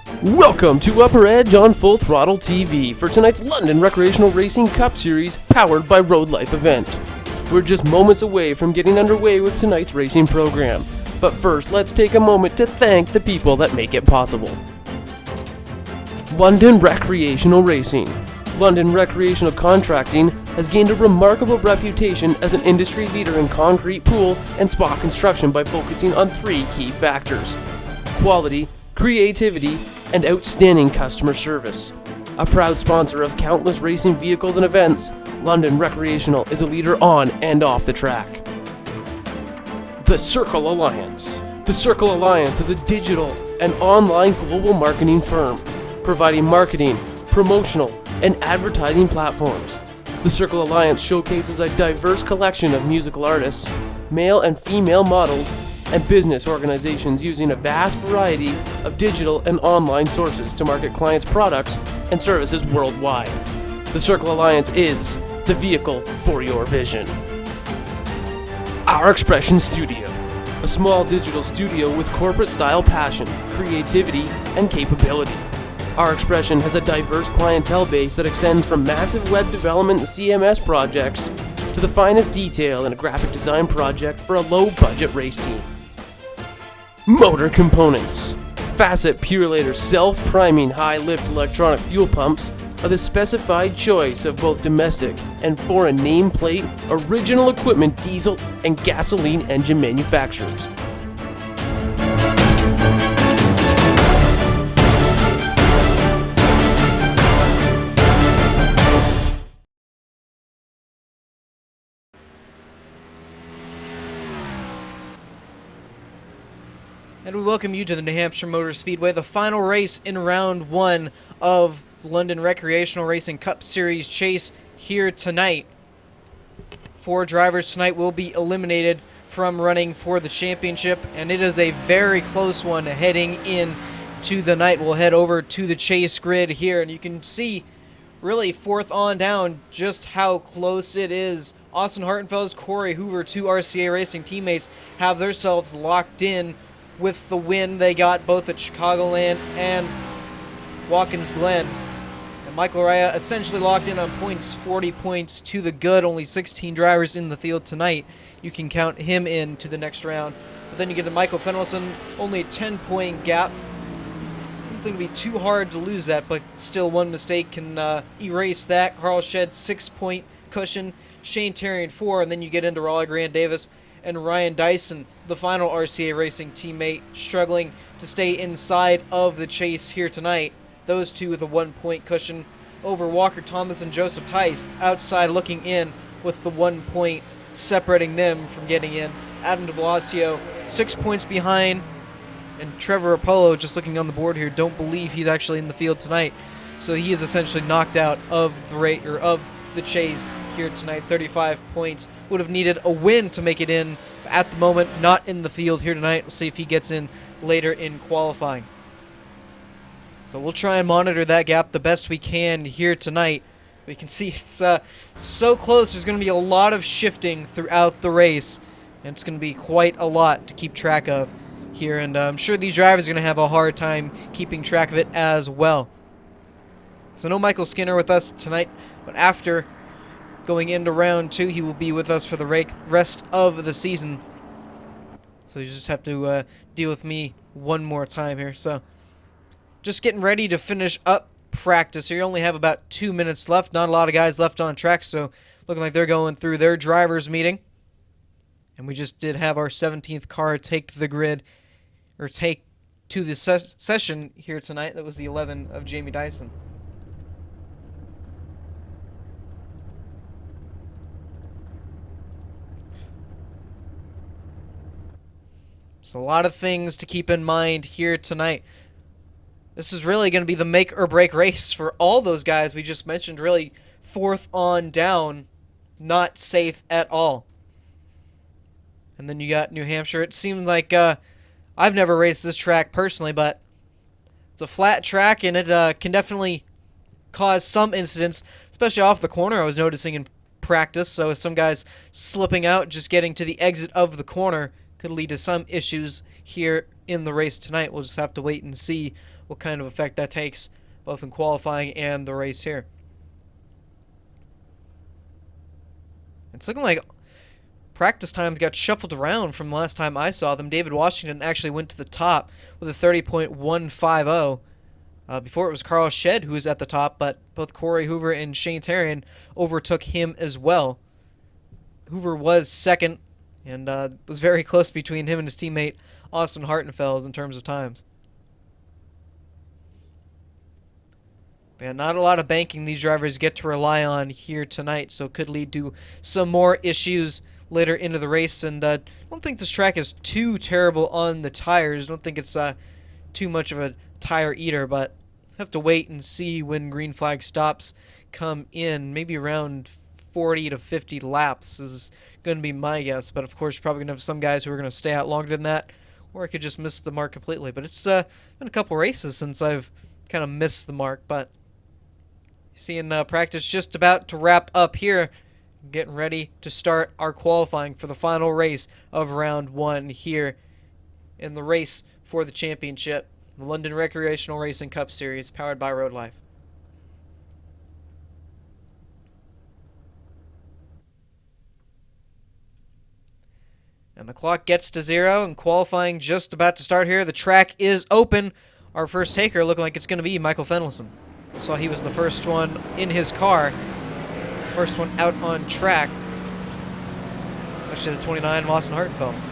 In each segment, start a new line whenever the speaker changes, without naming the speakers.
Welcome to UpperEdge on Full Throttle TV for tonight's London Recreational Racing Cup Series powered by Road Life event. We're just moments away from getting underway with tonight's racing program, but first let's take a moment to thank the people that make it possible. London Recreational Racing. London Recreational Contracting has gained a remarkable reputation as an industry leader in concrete pool and spa construction by focusing on three key factors: quality, creativity, and outstanding customer service. A proud sponsor of countless racing vehicles and events, London Recreational is a leader on and off the track. The Circle Alliance. The Circle Alliance is a digital and online global marketing firm, providing marketing, promotional, and advertising platforms. The Circle Alliance showcases a diverse collection of musical artists, male and female models, and business organizations using a vast variety of digital and online sources to market clients' products and services worldwide. The Circle Alliance is the vehicle for your vision. Our Expression Studio, a small digital studio with corporate-style passion, creativity, and capability. Our Expression has a diverse clientele base that extends from massive web development and CMS projects to the finest detail in a graphic design project for a low-budget race team. Motor Components. Facet Purelator self-priming high-lift electronic fuel pumps are the specified choice of both domestic and foreign nameplate, original equipment diesel and gasoline engine manufacturers.
And we welcome you to the New Hampshire Motor Speedway, the final race in round one of the London Recreational Racing Cup Series chase here tonight. 4 drivers tonight will be eliminated from running for the championship, and it is a very close one heading in to the night. We'll head over to the chase grid here, and you can see really fourth on down just how close it is. Austin Hartenfels, Corey Hoover, 2 RCA Racing teammates, have themselves locked in with the win they got both at Chicagoland and Watkins Glen. And Michael Raya essentially locked in on points, 40 points to the good. Only 16 drivers in the field tonight. You can count him in to the next round. But then you get to Michael Fenwelson, only a 10-point gap. I don't think it'd be too hard to lose that, but still one mistake can erase that. Carl Shedd, 6-point cushion. Shane Terrian, 4, and then you get into Raleigh Grant Davis and Ryan Dyson, the final RCA Racing teammate, struggling to stay inside of the chase here tonight. Those two with a 1-point cushion over Walker Thomas and Joseph Tice, outside looking in with the 1 point separating them from getting in. Adam de Blasio, 6 points behind, and Trevor Apollo, just looking on the board here, don't believe he's actually in the field tonight. So he is essentially knocked out of the chase here tonight. 35 points. Would have needed a win to make it in. At the moment, not in the field here tonight. We'll see if he gets in later in qualifying. So we'll try and monitor that gap the best we can here tonight. We can see it's so close. There's going to be a lot of shifting throughout the race, and it's going to be quite a lot to keep track of here. And I'm sure these drivers are going to have a hard time keeping track of it as well. So no Michael Skinner with us tonight, but after going into round 2, he will be with us for the rest of the season. So you just have to deal with me one more time here. So just getting ready to finish up practice here. You only have about 2 minutes left. Not a lot of guys left on track, so looking like they're going through their drivers meeting. And we just did have our 17th car take the grid, or take to the session here tonight. That was the 11 of Jamie Dyson. So a lot of things to keep in mind here tonight. This is really going to be the make or break race for all those guys we just mentioned. Really, fourth on down, not safe at all. And then you got New Hampshire. It seemed like I've never raced this track personally, but it's a flat track, and it can definitely cause some incidents, especially off the corner I was noticing in practice. So with some guys slipping out, just getting to the exit of the corner could lead to some issues here in the race tonight. We'll just have to wait and see what kind of effect that takes, both in qualifying and the race here. It's looking like practice times got shuffled around from the last time I saw them. David Washington actually went to the top with a 30.150. Before it was Carl Shedd who was at the top, but both Corey Hoover and Shane Tarian overtook him as well. Hoover was second, and was very close between him and his teammate Austin Hartenfels in terms of times. Man, not a lot of banking these drivers get to rely on here tonight, so it could lead to some more issues later into the race. And I don't think this track is too terrible on the tires. I don't think it's too much of a tire eater, but have to wait and see when green flag stops come in. Maybe around 40 to 50 laps is going to be my guess. But of course, you're probably going to have some guys who are going to stay out longer than that, or I could just miss the mark completely. But it's been a couple races since I've kind of missed the mark, but seeing practice just about to wrap up here. Getting ready to start our qualifying for the final race of round 1 here in the race for the championship, the London Recreational Racing Cup Series, powered by Road Life. And the clock gets to 0, and qualifying just about to start here. The track is open. Our first taker looking like it's going to be Michael Fenelson. Saw he was the first one in his car, the first one out on track. Actually, the 29 of Austin Hartenfels.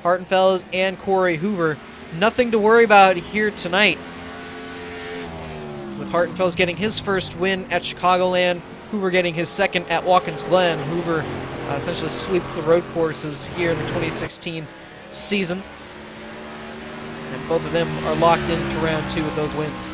Hartenfels and Corey Hoover, nothing to worry about here tonight. With Hartenfels getting his first win at Chicagoland, Hoover getting his second at Watkins Glen. Hoover essentially sweeps the road courses here in the 2016 season. And both of them are locked into round 2 with those wins.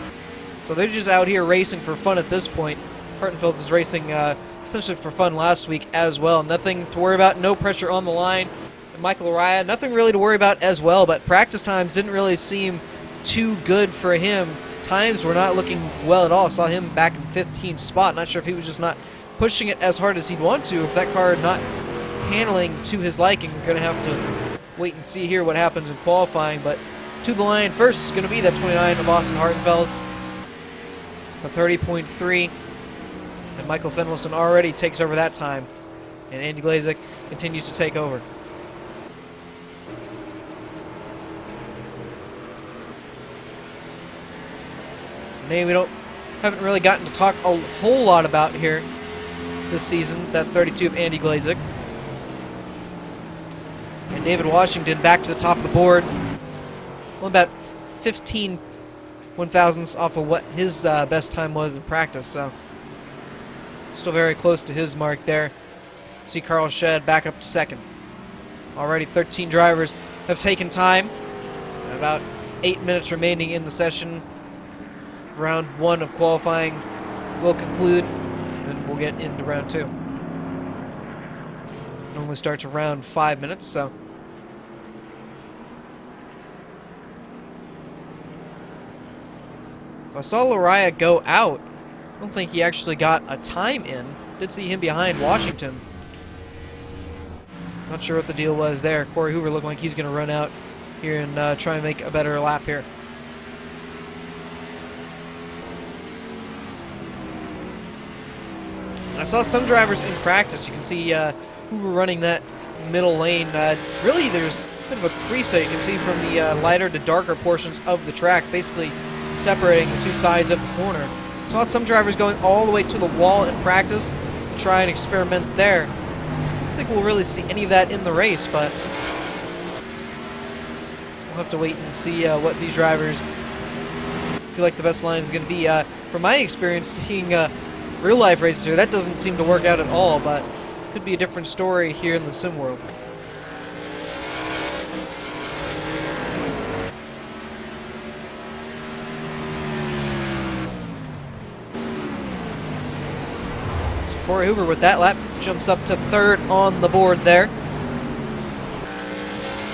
So they're just out here racing for fun at this point. Hartenfels was racing essentially for fun last week as well. Nothing to worry about, no pressure on the line. And Michael Araya, nothing really to worry about as well, but practice times didn't really seem too good for him. Times were not looking well at all. Saw him back in 15th spot. Not sure if he was just not pushing it as hard as he'd want to. If that car not handling to his liking, we're going to have to wait and see here what happens in qualifying. But to the line first is going to be that 29 of Austin Hartenfels for 30.3. And Michael Fenelson already takes over that time. And Andy Glazik continues to take over. A name we haven't really gotten to talk a whole lot about here this season, that 32 of Andy Glazik. And David Washington back to the top of the board. Well, about 15 one-thousandths off of what his best time was in practice, so still very close to his mark there. See Carl Shedd back up to second. Already 13 drivers have taken time. About 8 minutes remaining in the session. Round 1 of qualifying will conclude, and then we'll get into round 2. Normally starts around 5 minutes, so I saw Lariah go out. I don't think he actually got a time in. Did see him behind Washington. Not sure what the deal was there. Corey Hoover looking like he's going to run out here and try and make a better lap here. I saw some drivers in practice. You can see Hoover running that middle lane. Really, there's a bit of a crease that you can see from the lighter to darker portions of the track, basically separating the two sides of the corner. Saw some drivers going all the way to the wall in practice to try and experiment there. I don't think we'll really see any of that in the race, but we'll have to wait and see what these drivers feel like the best line is going to be. From my experience seeing real life races here, that doesn't seem to work out at all, but it could be a different story here in the sim world. Corey Hoover with that lap jumps up to third on the board there.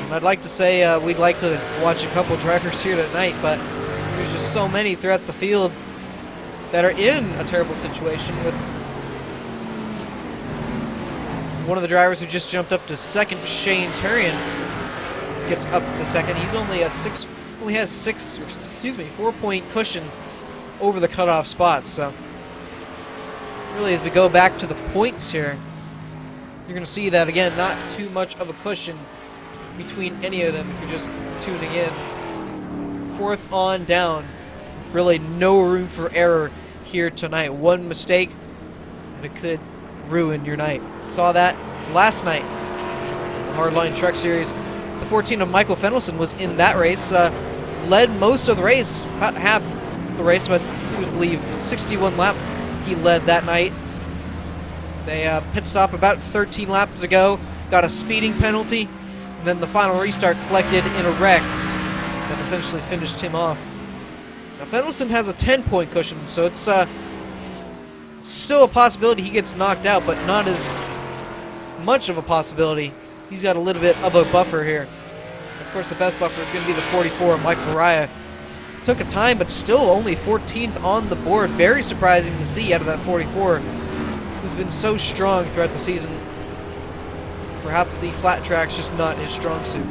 And I'd like to say we'd like to watch a couple drivers here tonight, but there's just so many throughout the field that are in a terrible situation, with one of the drivers who just jumped up to second, Shane Tarian, gets up to second. He's only has 4-point cushion over the cutoff spot. So really, as we go back to the points here, you're going to see that again, not too much of a cushion between any of them if you're just tuning in. Fourth on down, really no room for error here tonight. One mistake and it could ruin your night. Saw that last night, the Hardline Truck Series. The 14 of Michael Fendelson was in that race, led most of the race, about half the race, but I believe 61 laps he led that night. They pit stop about 13 laps to go, got a speeding penalty, and then the final restart collected in a wreck that essentially finished him off. Now Fendelson has a 10-point cushion, so it's still a possibility he gets knocked out, but not as much of a possibility. He's got a little bit of a buffer here. Of course, the best buffer is going to be the 44 of Mike Pariah. Took a time, but still only 14th on the board. Very surprising to see out of that 44, who's been so strong throughout the season. Perhaps the flat track's just not his strong suit.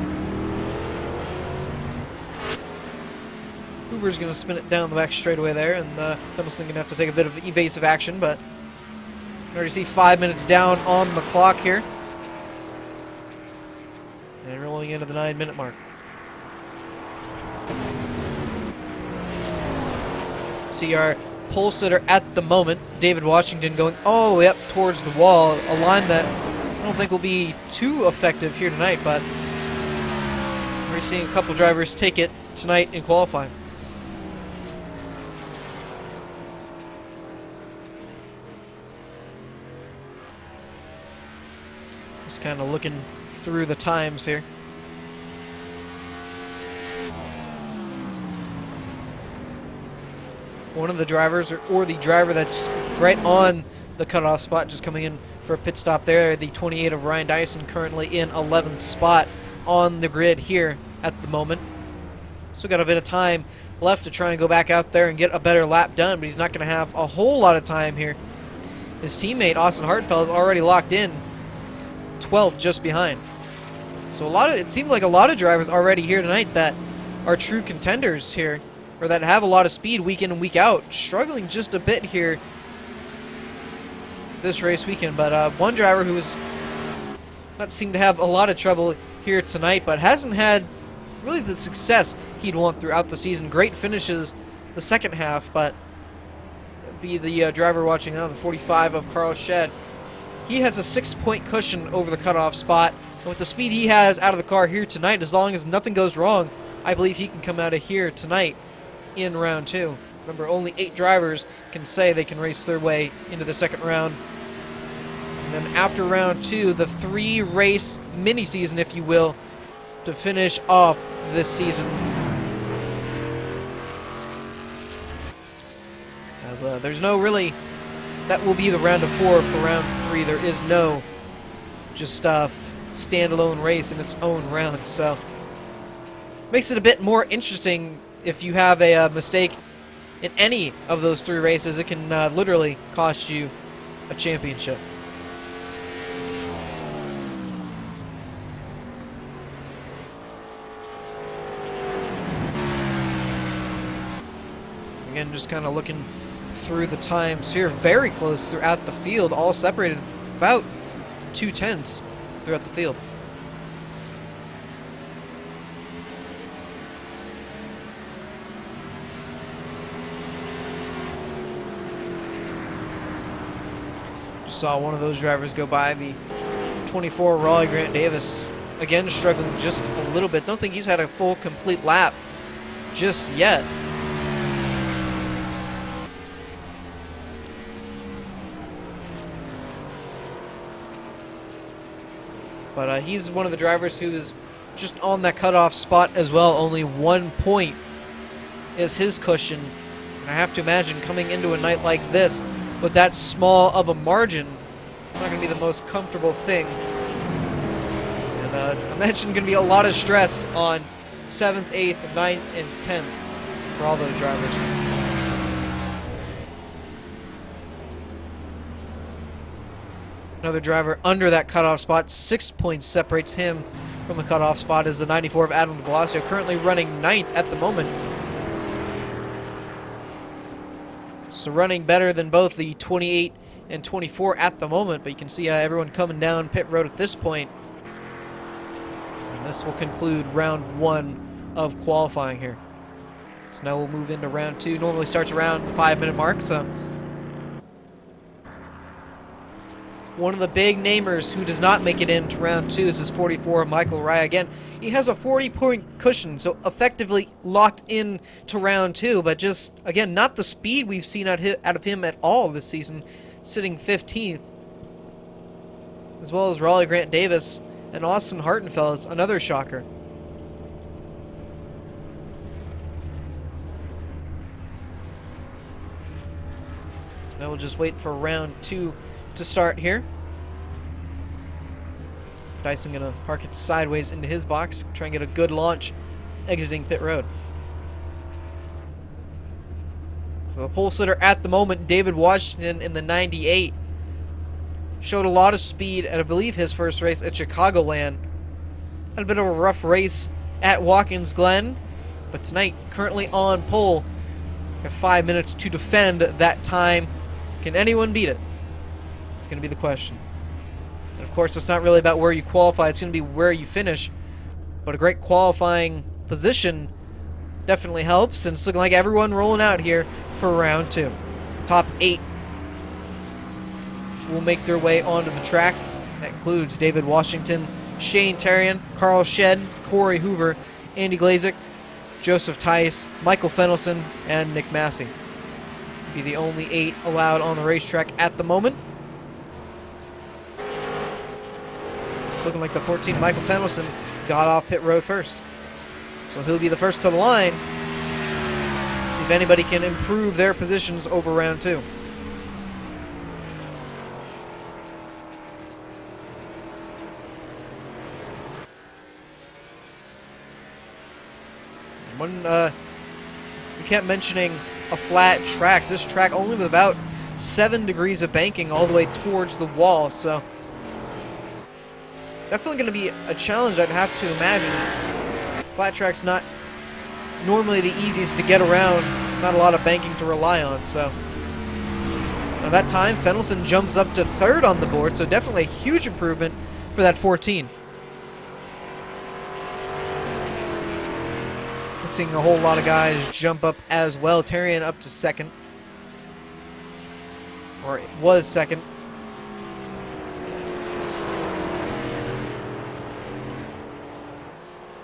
Hoover's going to spin it down the back straightaway there, and Fendelson going to have to take a bit of evasive action, but you can already see 5 minutes down on the clock here. And rolling into the 9-minute mark. See our pole sitter at the moment, David Washington, going all the way up towards the wall, a line that I don't think will be too effective here tonight, but we're seeing a couple drivers take it tonight in qualifying. Just kind of looking through the times here. One of the drivers, or the driver that's right on the cutoff spot, just coming in for a pit stop there. The 28 of Ryan Dyson, currently in 11th spot on the grid here at the moment. Still got a bit of time left to try and go back out there and get a better lap done, but he's not going to have a whole lot of time here. His teammate, Austin Hartfeld, is already locked in 12th, just behind. So it seemed like a lot of drivers already here tonight that are true contenders here, or that have a lot of speed week in and week out, struggling just a bit here this race weekend. But one driver who has not seemed to have a lot of trouble here tonight, but hasn't had really the success he'd want throughout the season. Great finishes the second half, but be the driver watching now, the 45 of Carl Shedd. He has a 6-point cushion over the cutoff spot, and with the speed he has out of the car here tonight, as long as nothing goes wrong, I believe he can come out of here tonight in round 2. Remember, only 8 drivers can say they can race their way into the second round. And then after round 2, the 3-race mini-season, if you will, to finish off this season. As there's no really, that will be the round of 4 for round 3. There is no just standalone race in its own round, so makes it a bit more interesting. If you have a mistake in any of those 3 races, it can literally cost you a championship. Again, just kind of looking through the times here, very close throughout the field, all separated about 2/10 throughout the field. Just saw one of those drivers go by, the 24 Raleigh Grant Davis, again struggling just a little bit. Don't think he's had a full complete lap just yet. But he's one of the drivers who is just on that cutoff spot as well. Only 1 point is his cushion. And I have to imagine coming into a night like this with that small of a margin, not going to be the most comfortable thing. And I imagine going to be a lot of stress on 7th, 8th, 9th, and 10th for all those drivers. Another driver under that cutoff spot, 6 points separates him from the cutoff spot is the 94 of Adam de Blasio, currently running 9th at the moment. So running better than both the 28 and 24 at the moment, but you can see everyone coming down pit road at this point. And this will conclude round 1 of qualifying here. So now we'll move into round 2. Normally starts around the 5-minute mark, so one of the big namers who does not make it into round 2 is his 44, Michael Raya. Again, he has a 40-point cushion, so effectively locked in to round 2, but just, again, not the speed we've seen out of him at all this season, sitting 15th. As well as Raleigh Grant Davis and Austin Hartenfeld is another shocker. So now we'll just wait for round 2 to start here. Dyson gonna park it sideways into his box, try and get a good launch exiting pit road. So the pole sitter at the moment, David Washington in the 98, showed a lot of speed at, I believe, his first race at Chicagoland. Had a bit of a rough race at Watkins Glen, but tonight currently on pole. Got 5 minutes to defend that time. Can anyone beat it? It's going to be the question. And of course, it's not really about where you qualify, it's going to be where you finish. But a great qualifying position definitely helps, and it's looking like everyone rolling out here for round 2. The top 8 will make their way onto the track. That includes David Washington, Shane Tarian, Carl Shedd, Corey Hoover, Andy Glazik, Joseph Tice, Michael Fennelson, and Nick Massey. Be the only 8 allowed on the racetrack at the moment. Looking like the 14, Michael Fennelson, got off pit road first. So he'll be the first to the line. See if anybody can improve their positions over round 2. We kept mentioning a flat track. This track only with about 7 degrees of banking all the way towards the wall, so definitely going to be a challenge, I'd have to imagine. Flat track's not normally the easiest to get around, not a lot of banking to rely on, so. Now that time, Fennelson jumps up to 3rd on the board, so definitely a huge improvement for that 14. Seeing a whole lot of guys jump up as well. Tarian up to 2nd. Or it was 2nd.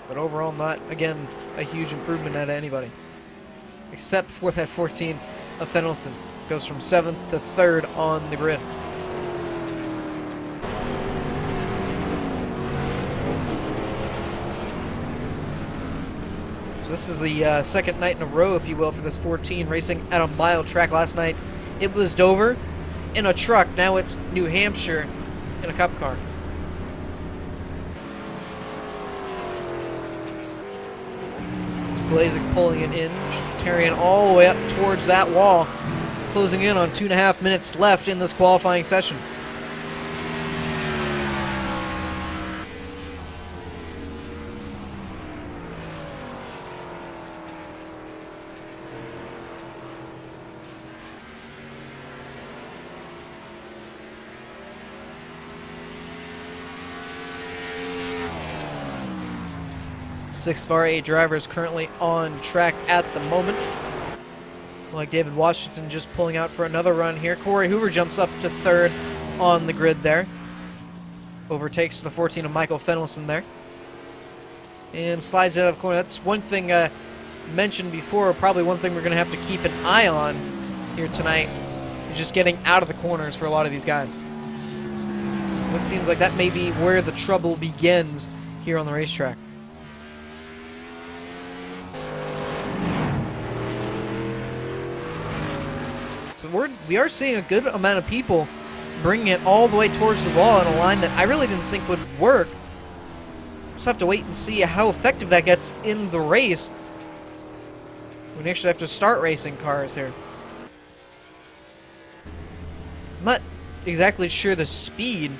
But overall, not, again, a huge improvement out of anybody. Except for that 14 of Fennelson. Goes from 7th to 3rd on the grid. So this is the second night in a row, if you will, for this 14 racing at a mile track. Last night it was Dover in a truck. Now it's New Hampshire in a cup car. Glazik pulling it in, Tarian all the way up towards that wall, closing in on 2.5 minutes left in this qualifying session. Six of our 8 drivers currently on track at the moment. Like David Washington just pulling out for another run here. Corey Hoover jumps up to 3rd on the grid there. Overtakes the 14 of Michael Fennelson there. And slides it out of the corner. That's one thing mentioned before, probably one thing we're going to have to keep an eye on here tonight. Is just getting out of the corners for a lot of these guys. It seems like that may be where the trouble begins here on the racetrack. So we are seeing a good amount of people bringing it all the way towards the wall in a line that I really didn't think would work. Just have to wait and see how effective that gets in the race. We actually have to start racing cars here. I'm not exactly sure the speed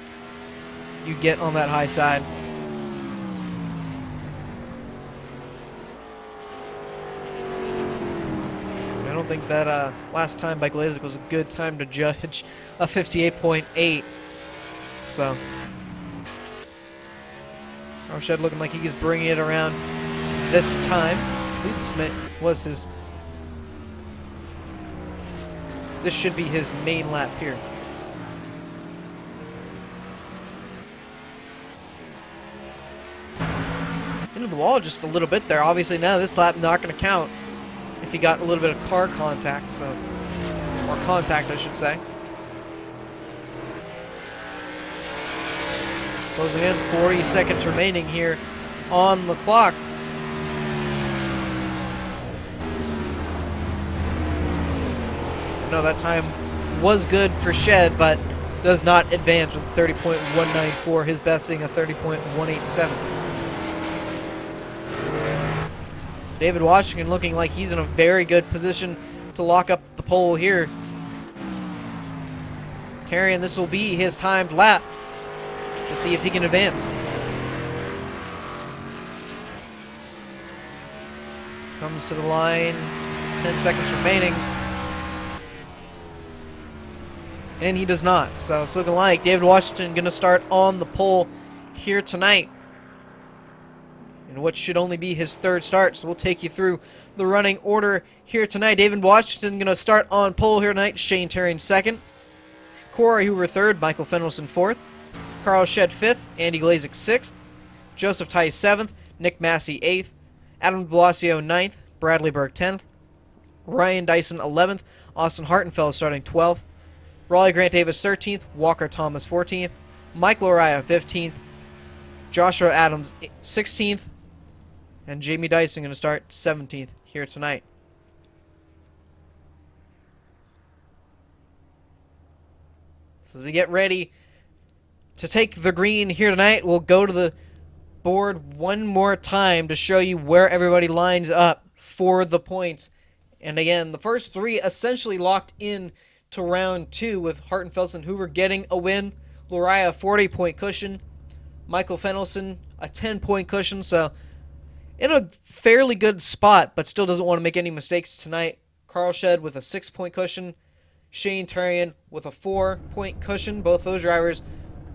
you get on that high side. think that last time by Glazik was a good time to judge a 58.8. So, Roshed looking like he's bringing it around this time. I believe this was his. This should be his main lap here. Into the wall just a little bit there. Obviously now this lap not going to count if he got a little bit of car contact, so, or contact I should say. It's closing in, 40 seconds remaining here on the clock. I know that time was good for Shed, but does not advance with 30.194, his best being a 30.187. David Washington looking like he's in a very good position to lock up the pole here. Tarian, this will be his timed lap to see if he can advance. Comes to the line, 10 seconds remaining. And he does not. So it's looking like David Washington going to start on the pole here tonight, in what should only be his third start. So we'll take you through the running order here tonight. David Washington going to start on pole here tonight. Shane Tarian second. Corey Hoover third. Michael Fenelson fourth. Carl Shed fifth. Andy Glazik sixth. Joseph Tice seventh. Nick Massey eighth. Adam Blasio ninth. Bradley Burke 10th. Ryan Dyson 11th. Austin Hartenfeld starting 12th. Raleigh Grant Davis 13th. Walker Thomas 14th. Mike Loriah 15th. Joshua Adams 16th. And Jamie Dyson going to start 17th here tonight. So as we get ready to take the green here tonight, we'll go to the board one more time to show you where everybody lines up for the points. And again, the first three essentially locked in to round two, with Hartenfeld and Hoover getting a win. Loriah a 40-point cushion. Michael Fenelson a 10-point cushion, so in a fairly good spot, but still doesn't want to make any mistakes tonight. Carl Shed with a 6-point cushion. Shane Tarian with a 4-point cushion. Both those drivers,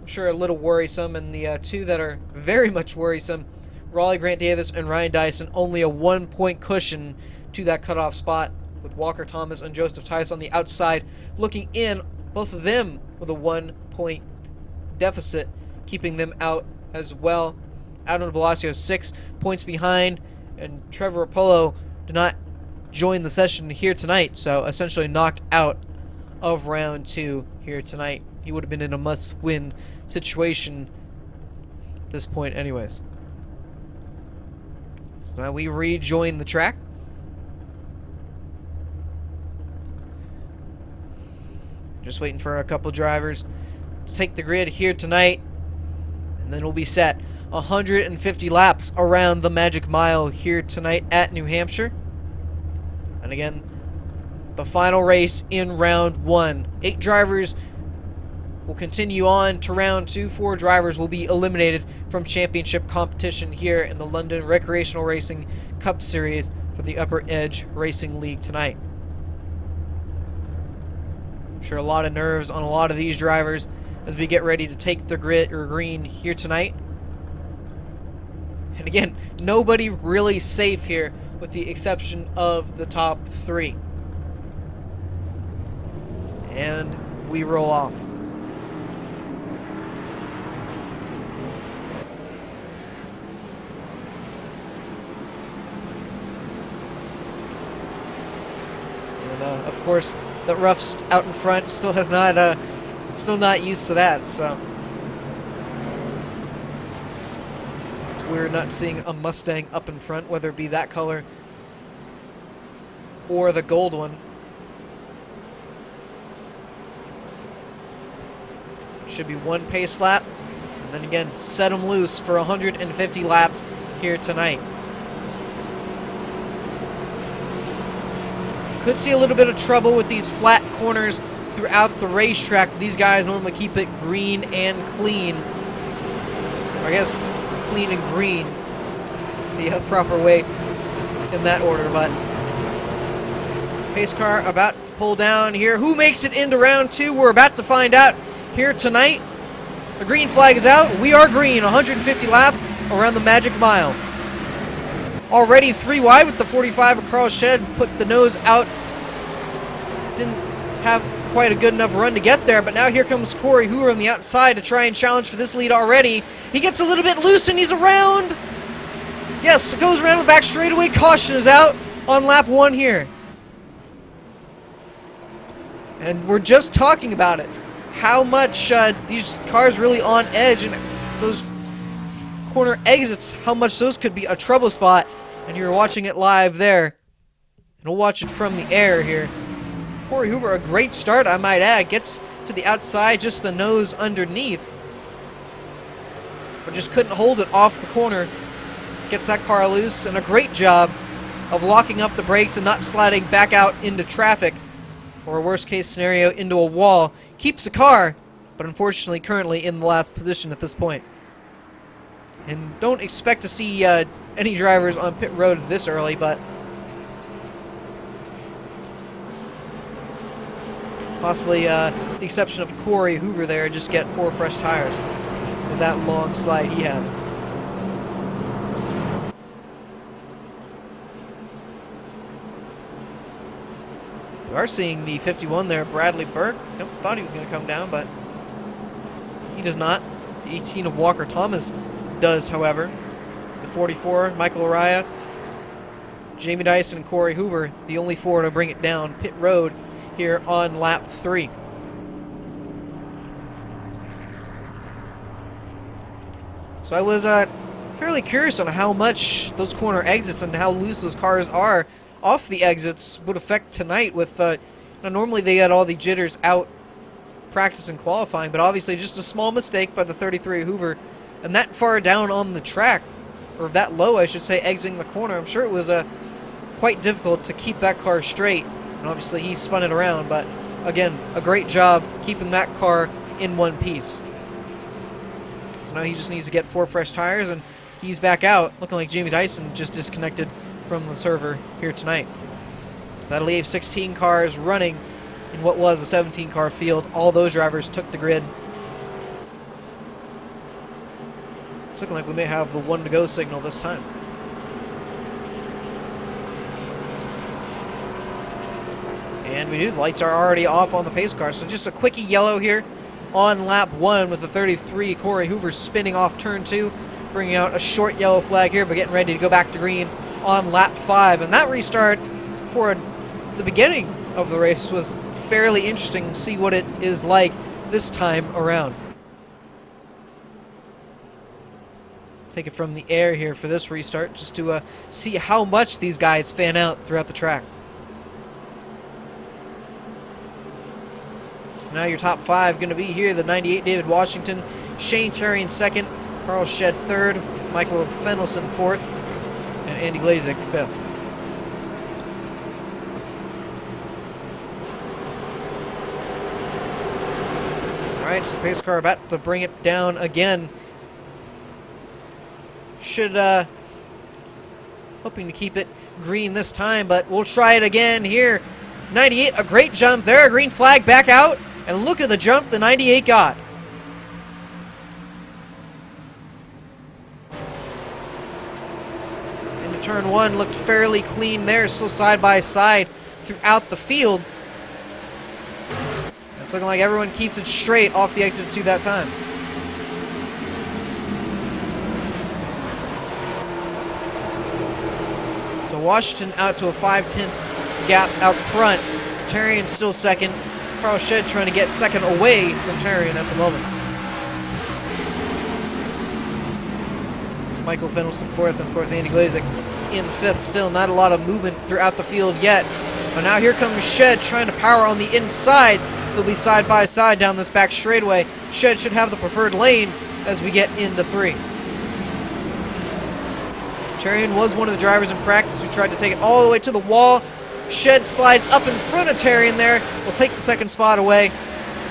I'm sure, a little worrisome. And the two that are very much worrisome, Raleigh Grant Davis and Ryan Dyson, only a 1-point cushion to that cutoff spot, with Walker Thomas and Joseph Tice on the outside looking in, both of them with a 1-point deficit, keeping them out as well. Adam Blasio 6 points behind, and Trevor Apollo did not join the session here tonight, so essentially knocked out of round two here tonight. He would have been in a must-win situation at this point anyways. So now we rejoin the track. Just waiting for a couple drivers to take the grid here tonight, and then we'll be set. 150 laps around the Magic Mile here tonight at New Hampshire. And again, the final race in round one. 8 drivers will continue on to round two. 4 drivers will be eliminated from championship competition here in the London Recreational Racing Cup Series for the UpperEdge Racing League tonight. I'm sure a lot of nerves on a lot of these drivers as we get ready to take the green here tonight. And again, nobody really safe here with the exception of the top 3. And we roll off. And of course, the roughs out in front still has not, still not used to that. So it's weird not seeing a Mustang up in front, whether it be that color or the gold one. Should be 1 pace lap, and then again set them loose for 150 laps here tonight. Could see a little bit of trouble with these flat corners throughout the racetrack. These guys normally keep it green and clean. Or I guess clean and green, the proper way in that order, but Pace car about to pull down here. Who makes it into round 2? We're about to find out here tonight. The green flag is out. We are green. 150 laps around the magic mile. Already 3 wide with the 45 of Carl Shed. Put the nose out. Didn't have quite a good enough run to get there, but now here comes Corey Hoover on the outside to try and challenge for this lead already. He gets a little bit loose and he's around. Yes, goes around the back straightaway. Caution is out on lap 1 here. And we're just talking about it. How much these cars really on edge, and those corner exits, how much those could be a trouble spot. And you're watching it live there. And we'll watch it from the air here. Corey Hoover, a great start, I might add. Gets to the outside, just the nose underneath. But just couldn't hold it off the corner. Gets that car loose, and a great job of locking up the brakes and not sliding back out into traffic. Or a worst case scenario, into a wall. Keeps the car, but unfortunately currently in the last position at this point. And don't expect to see any drivers on pit road this early, but possibly the exception of Corey Hoover there, just get 4 fresh tires with that long slide he had. We are seeing the 51 there, Bradley Burke. Nope, thought he was going to come down, but he does not. The 18 of Walker Thomas does, however. The 44, Michael Araya, Jamie Dyson, and Corey Hoover, the only 4 to bring it down pit road here on lap 3. So I was fairly curious on how much those corner exits and how loose those cars are off the exits would affect tonight with, normally they had all the jitters out practice and qualifying, but obviously just a small mistake by the 33 Hoover, and that far down on the track, or that low I should say, exiting the corner. I'm sure it was quite difficult to keep that car straight, and obviously he spun it around, but again, a great job keeping that car in one piece. So now he just needs to get 4 fresh tires, and he's back out, looking like Jamie Dyson just disconnected from the server here tonight. So that'll leave 16 cars running in what was a 17-car field. All those drivers took the grid. It's looking like we may have the 1 to go signal this time. And we do. The lights are already off on the pace car. So just a quickie yellow here on lap 1 with the 33 Corey Hoover spinning off turn 2, bringing out a short yellow flag here, but getting ready to go back to green on lap 5. And that restart for the beginning of the race was fairly interesting to see what it is like this time around. Take it from the air here for this restart, just to see how much these guys fan out throughout the track. So now your top 5 going to be here: the 98 David Washington, Shane Terry in 2nd, Carl Shed 3rd, Michael Fendelson 4th, and Andy Glazek 5th. Alright, so pace car about to bring it down again. Should, hoping to keep it green this time, but we'll try it again here. 98, a great jump there, a green flag back out, and look at the jump the 98 got. Into turn 1, looked fairly clean there, still side by side throughout the field. It's looking like everyone keeps it straight off the exit 2 that time. So Washington out to a 5/10 gap out front. Tarian still 2nd. Carl Shed trying to get 2nd away from Tarian at the moment. Michael Fendelson 4th, and of course Andy Glazek in 5th. Still not a lot of movement throughout the field yet. But now here comes Shed trying to power on the inside. They'll be side by side down this back straightaway. Shed should have the preferred lane as we get into 3. Tarian was one of the drivers in practice who tried to take it all the way to the wall. Shed slides up in front of Tarian there. Will take the 2nd spot away.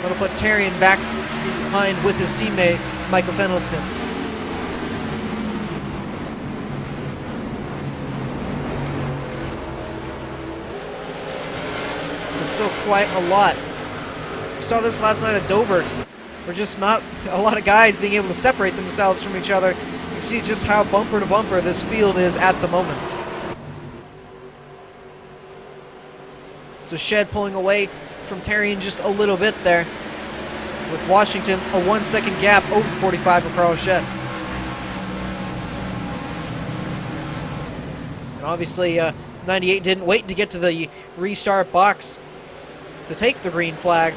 That'll put Tarian back behind with his teammate, Michael Fendelson. So still quite a lot. We saw this last night at Dover. We're just not a lot of guys being able to separate themselves from each other. You see just how bumper to bumper this field is at the moment. So Shed pulling away from Terrian just a little bit there. With Washington, a 1 second gap over 45 for Carl Shed. And obviously, 98 didn't wait to get to the restart box to take the green flag.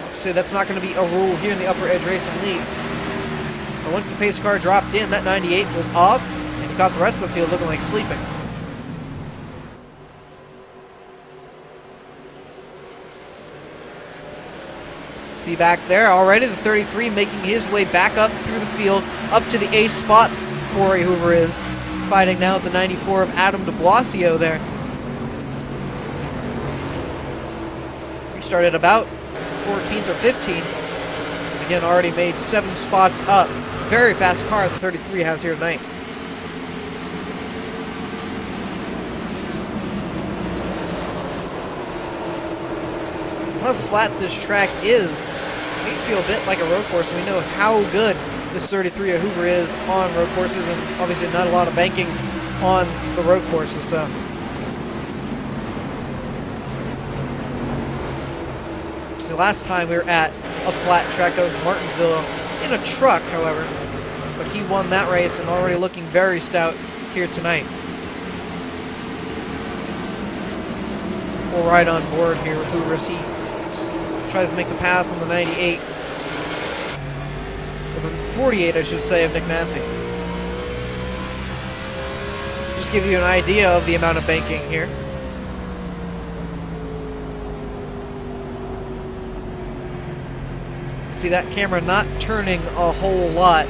Obviously, that's not going to be a rule here in the UpperEdge Racing League. So once the pace car dropped in, that 98 was off, and he got the rest of the field looking like sleeping. See back there already, the 33 making his way back up through the field, up to the ace spot. Corey Hoover is fighting now with the 94 of Adam de Blasio there. We started about 14th or 15th. And again, already made 7 spots up. Very fast car the 33 has here tonight. How flat this track is, it may feel a bit like a road course. We know how good this 33 of Hoover is on road courses, and obviously not a lot of banking on the road courses. So last time we were at a flat track, that was Martinsville, in a truck, however. But he won that race and already looking very stout here tonight. We'll ride on board here with Hoover as he tries to make the pass on the 98. Or the 48, I should say, of Nick Massey. Just give you an idea of the amount of banking here. See that camera not turning a whole lot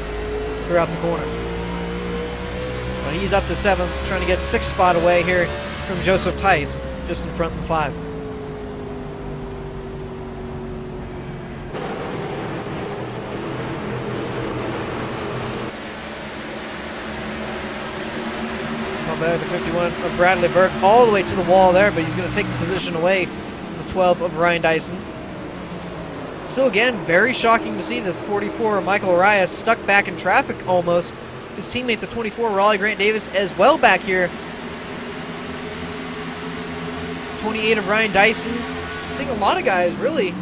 throughout the corner. But he's up to 7th, trying to get 6th spot away here from Joseph Tice, just in front of the 5. Well, there, the 51 of Bradley Burke all the way to the wall there, but he's going to take the position away from the 12 of Ryan Dyson. Still, again, very shocking to see this 44 Michael Arias stuck back in traffic almost. His teammate, the 24 Raleigh Grant Davis, as well back here. 28 of Ryan Dyson. Seeing a lot of guys, really,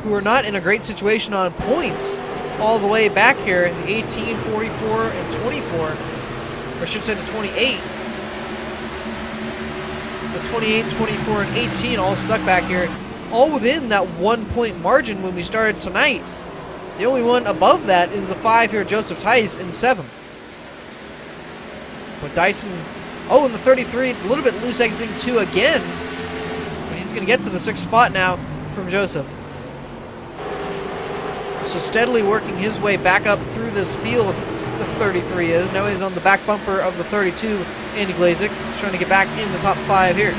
who are not in a great situation on points all the way back here. The 18, 44, and 24. Or I should say the 28. The 28, 24, and 18 all stuck back here. All within that 1 point margin when we started tonight. The only one above that is the 5 here, Joseph Tice, in 7th. But Dyson, and the 33, a little bit loose exiting 2 again. But he's going to get to the 6th spot now from Joseph. So steadily working his way back up through this field, the 33 is. Now he's on the back bumper of the 32, Andy Glazik. He's trying to get back in the top 5 here.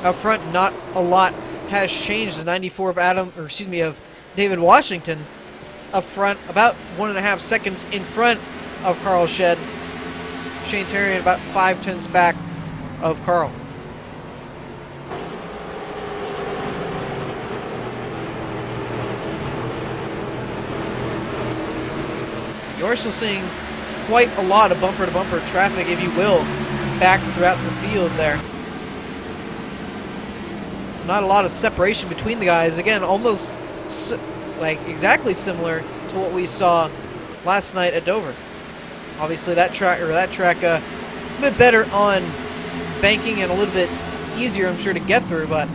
Up front, not a lot has changed. The 94 of David Washington up front, about 1.5 seconds in front of Carl Shed. Shane Terrian about 5/10 back of Carl. You're still seeing quite a lot of bumper-to-bumper traffic, if you will, back throughout the field there. So not a lot of separation between the guys. Again, almost like exactly similar to what we saw last night at Dover. Obviously that track a bit better on banking and a little bit easier, I'm sure, to get through, but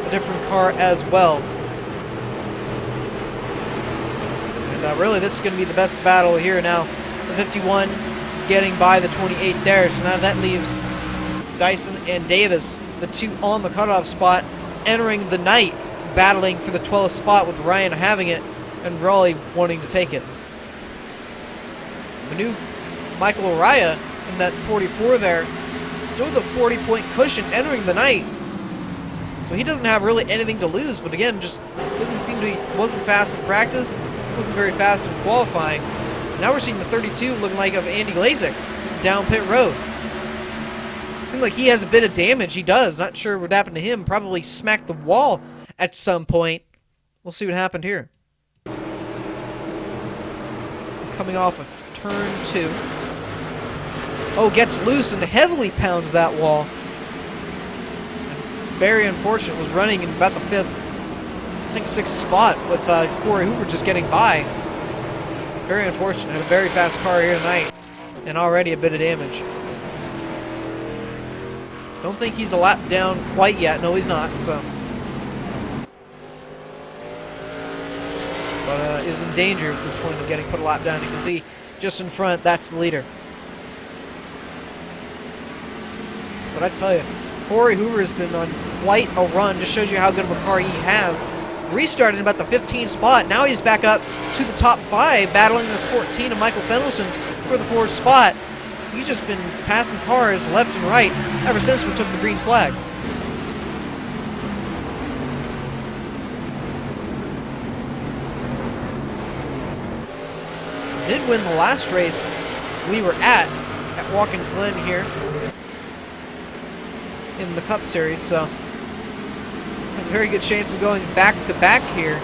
a different car as well. And really, this is going to be the best battle here now. The 51 getting by the 28 there, so now that leaves Dyson and Davis, the 2 on the cutoff spot, entering the night, battling for the 12th spot with Ryan having it and Raleigh wanting to take it. Maneuver Michael Araya in that 44 there, still with a 40-point cushion entering the night. So he doesn't have really anything to lose, but again, just doesn't seem to be, wasn't fast in practice, wasn't very fast in qualifying. Now we're seeing the 32 looking like of Andy Glazik down pit road. Seems like he has a bit of damage. He does. Not sure what happened to him. Probably smacked the wall at some point. We'll see what happened here. This is coming off of turn 2. Oh, gets loose and heavily pounds that wall. Very unfortunate. Was running in about the 5th, I think 6th spot with Corey Hoover just getting by. Very unfortunate. Had a very fast car here tonight and already a bit of damage. Don't think he's a lap down quite yet. No, he's not. So, but is in danger at this point of getting put a lap down. You can see just in front, that's the leader. But I tell you, Corey Hoover has been on quite a run. Just shows you how good of a car he has. Restarted in about the 15th spot. Now he's back up to the top 5, battling this 14 of Michael Fendelson for the 4th spot. He's just been passing cars left and right ever since we took the green flag. Did win the last race we were at Watkins Glen here in the Cup Series, so has a very good chance of going back-to-back here.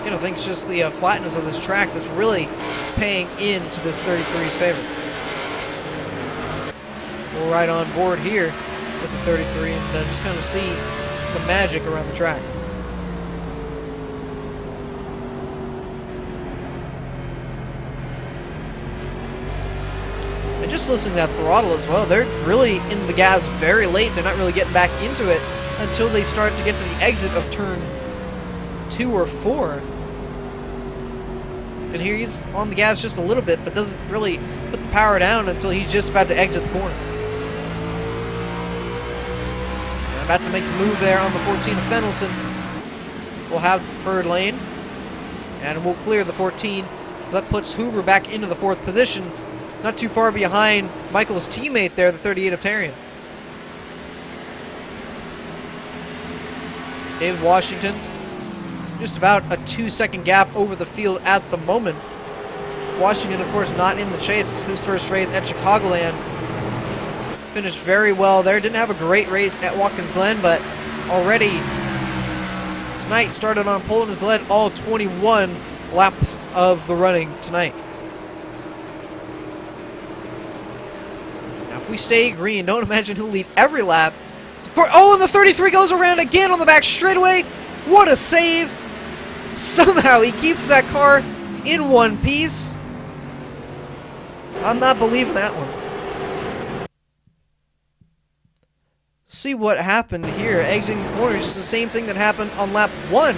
I think it's just the flatness of this track that's really paying into this 33's favor. We're right on board here with the 33 and just kind of see the magic around the track. And just listening to that throttle as well, they're really into the gas very late. They're not really getting back into it until they start to get to the exit of turn 2 or 4. You can hear he's on the gas just a little bit, but doesn't really put the power down until he's just about to exit the corner. And about to make the move there on the 14 of Fendelson. We'll have the preferred lane, and we'll clear the 14. So that puts Hoover back into the 4th position, not too far behind Michael's teammate there, the 38 of Tarian. David Washington, just about a 2-second gap over the field at the moment. Washington, of course, not in the chase. His first race at Chicagoland. Finished very well there. Didn't have a great race at Watkins Glen, but already tonight started on pole and has led all 21 laps of the running tonight. Now, if we stay green, don't imagine he'll lead every lap. Oh, and the 33 goes around again on the back straightaway. What a save. Somehow he keeps that car in one piece. I'm not believing that one. See what happened here. Exiting the corner is just the same thing that happened on lap 1.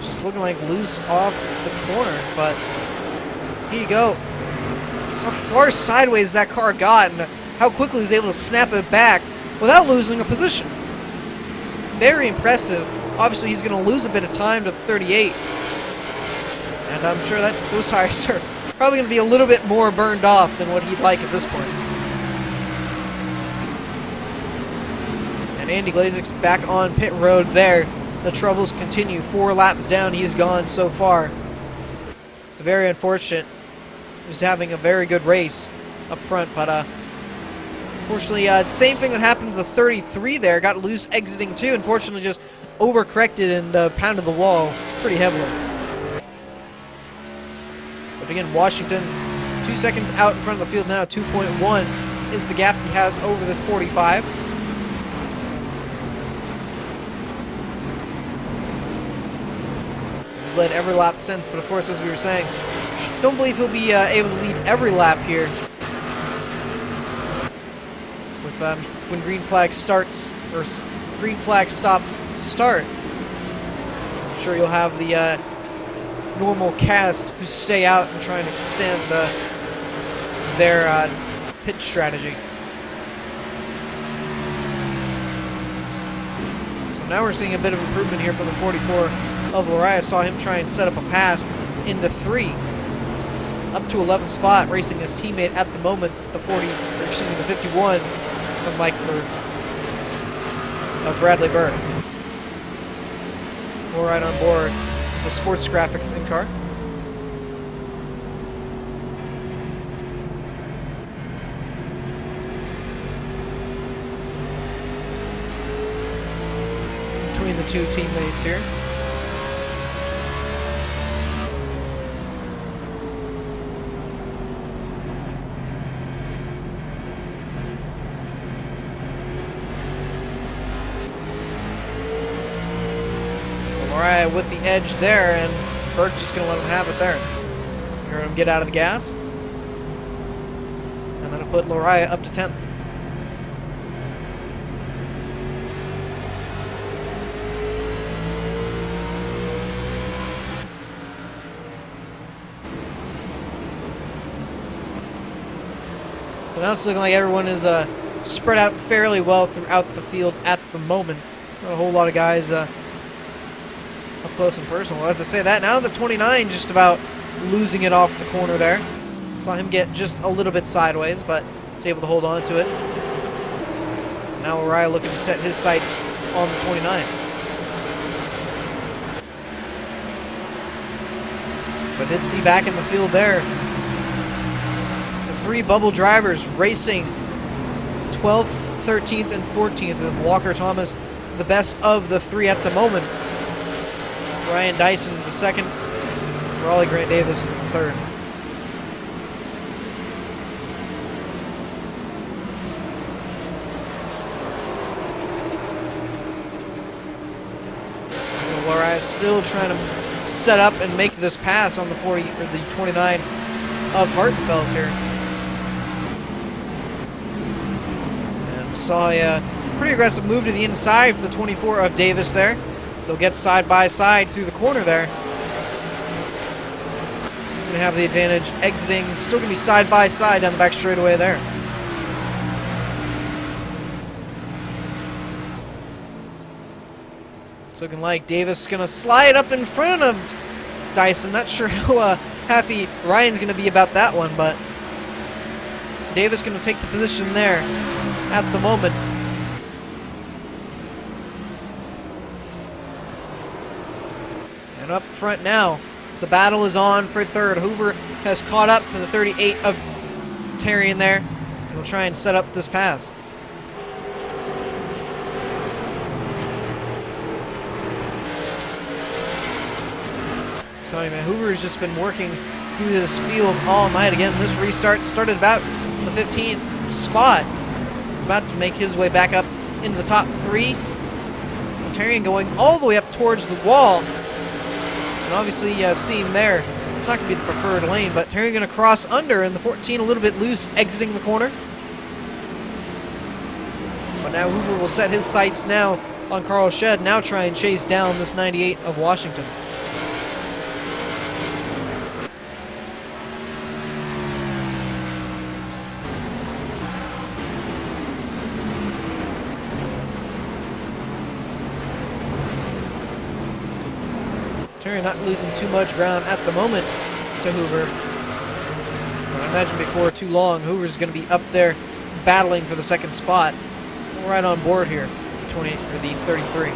Just looking like loose off the corner, but here you go. How far sideways that car got and how quickly he was able to snap it back without losing a position. Very impressive. Obviously, he's going to lose a bit of time to the 38. And I'm sure that those tires are probably going to be a little bit more burned off than what he'd like at this point. And Andy Glazik's back on pit road there. The troubles continue. 4 laps down, he's gone so far. It's very unfortunate. He was having a very good race up front, but unfortunately, same thing that happened to the 33 there. Got loose exiting too. Unfortunately, just overcorrected and pounded the wall pretty heavily. But again, Washington, 2 seconds out in front of the field now. 2.1 is the gap he has over this 45. He's led every lap since, but of course, as we were saying, don't believe he'll be able to lead every lap here. With when green flag starts, or green flag stops start. I'm sure you'll have the normal cast who stay out and try and extend their pit strategy. So now we're seeing a bit of improvement here from the 44 of Lariah. Saw him try and set up a pass into 3. Up to 11th spot, racing his teammate at the moment, the 51. of Bradley Bird. We're right on board the sports graphics in-car. Between the two teammates here. Mariah with the edge there, and Bird just going to let him have it there. You heard him get out of the gas. And that'll put Lariah up to 10th. So now it's looking like everyone is spread out fairly well throughout the field at the moment. Not a whole lot of guys up close and personal. As I say that, now the 29 just about losing it off the corner there. Saw him get just a little bit sideways, but was able to hold on to it. Now Lariah looking to set his sights on the 29. But did see back in the field there, the three bubble drivers racing 12th, 13th, and 14th, with Walker Thomas the best of the three at the moment. Ryan Dyson the second, Raleigh Grant Davis the third. Lariah still trying to set up and make this pass on the 40 or the 29 of Hartenfels here. And saw a pretty aggressive move to the inside for the 24 of Davis there. They'll get side by side through the corner there. He's going to have the advantage exiting. Still going to be side by side down the back straightaway there. It's looking like Davis is going to slide up in front of Dyson. Not sure how happy Ryan's going to be about that one, but Davis going to take the position there at the moment. And up front now, the battle is on for third. Hoover has caught up to the 38 of Terrian there, and will try and set up this pass. So man, Hoover has just been working through this field all night. Again, this restart started about the 15th spot. He's about to make his way back up into the top three. Terrian going all the way up towards the wall. And obviously, seen there, it's not going to be the preferred lane, but Terrian going to cross under, and the 14 a little bit loose, exiting the corner. But now Hoover will set his sights now on Carl Shedd, now try and chase down this 98 of Washington. Terrian not losing too much ground at the moment to Hoover. But I imagine before too long, Hoover's going to be up there battling for the second spot. We're right on board here, the 20 or the 33.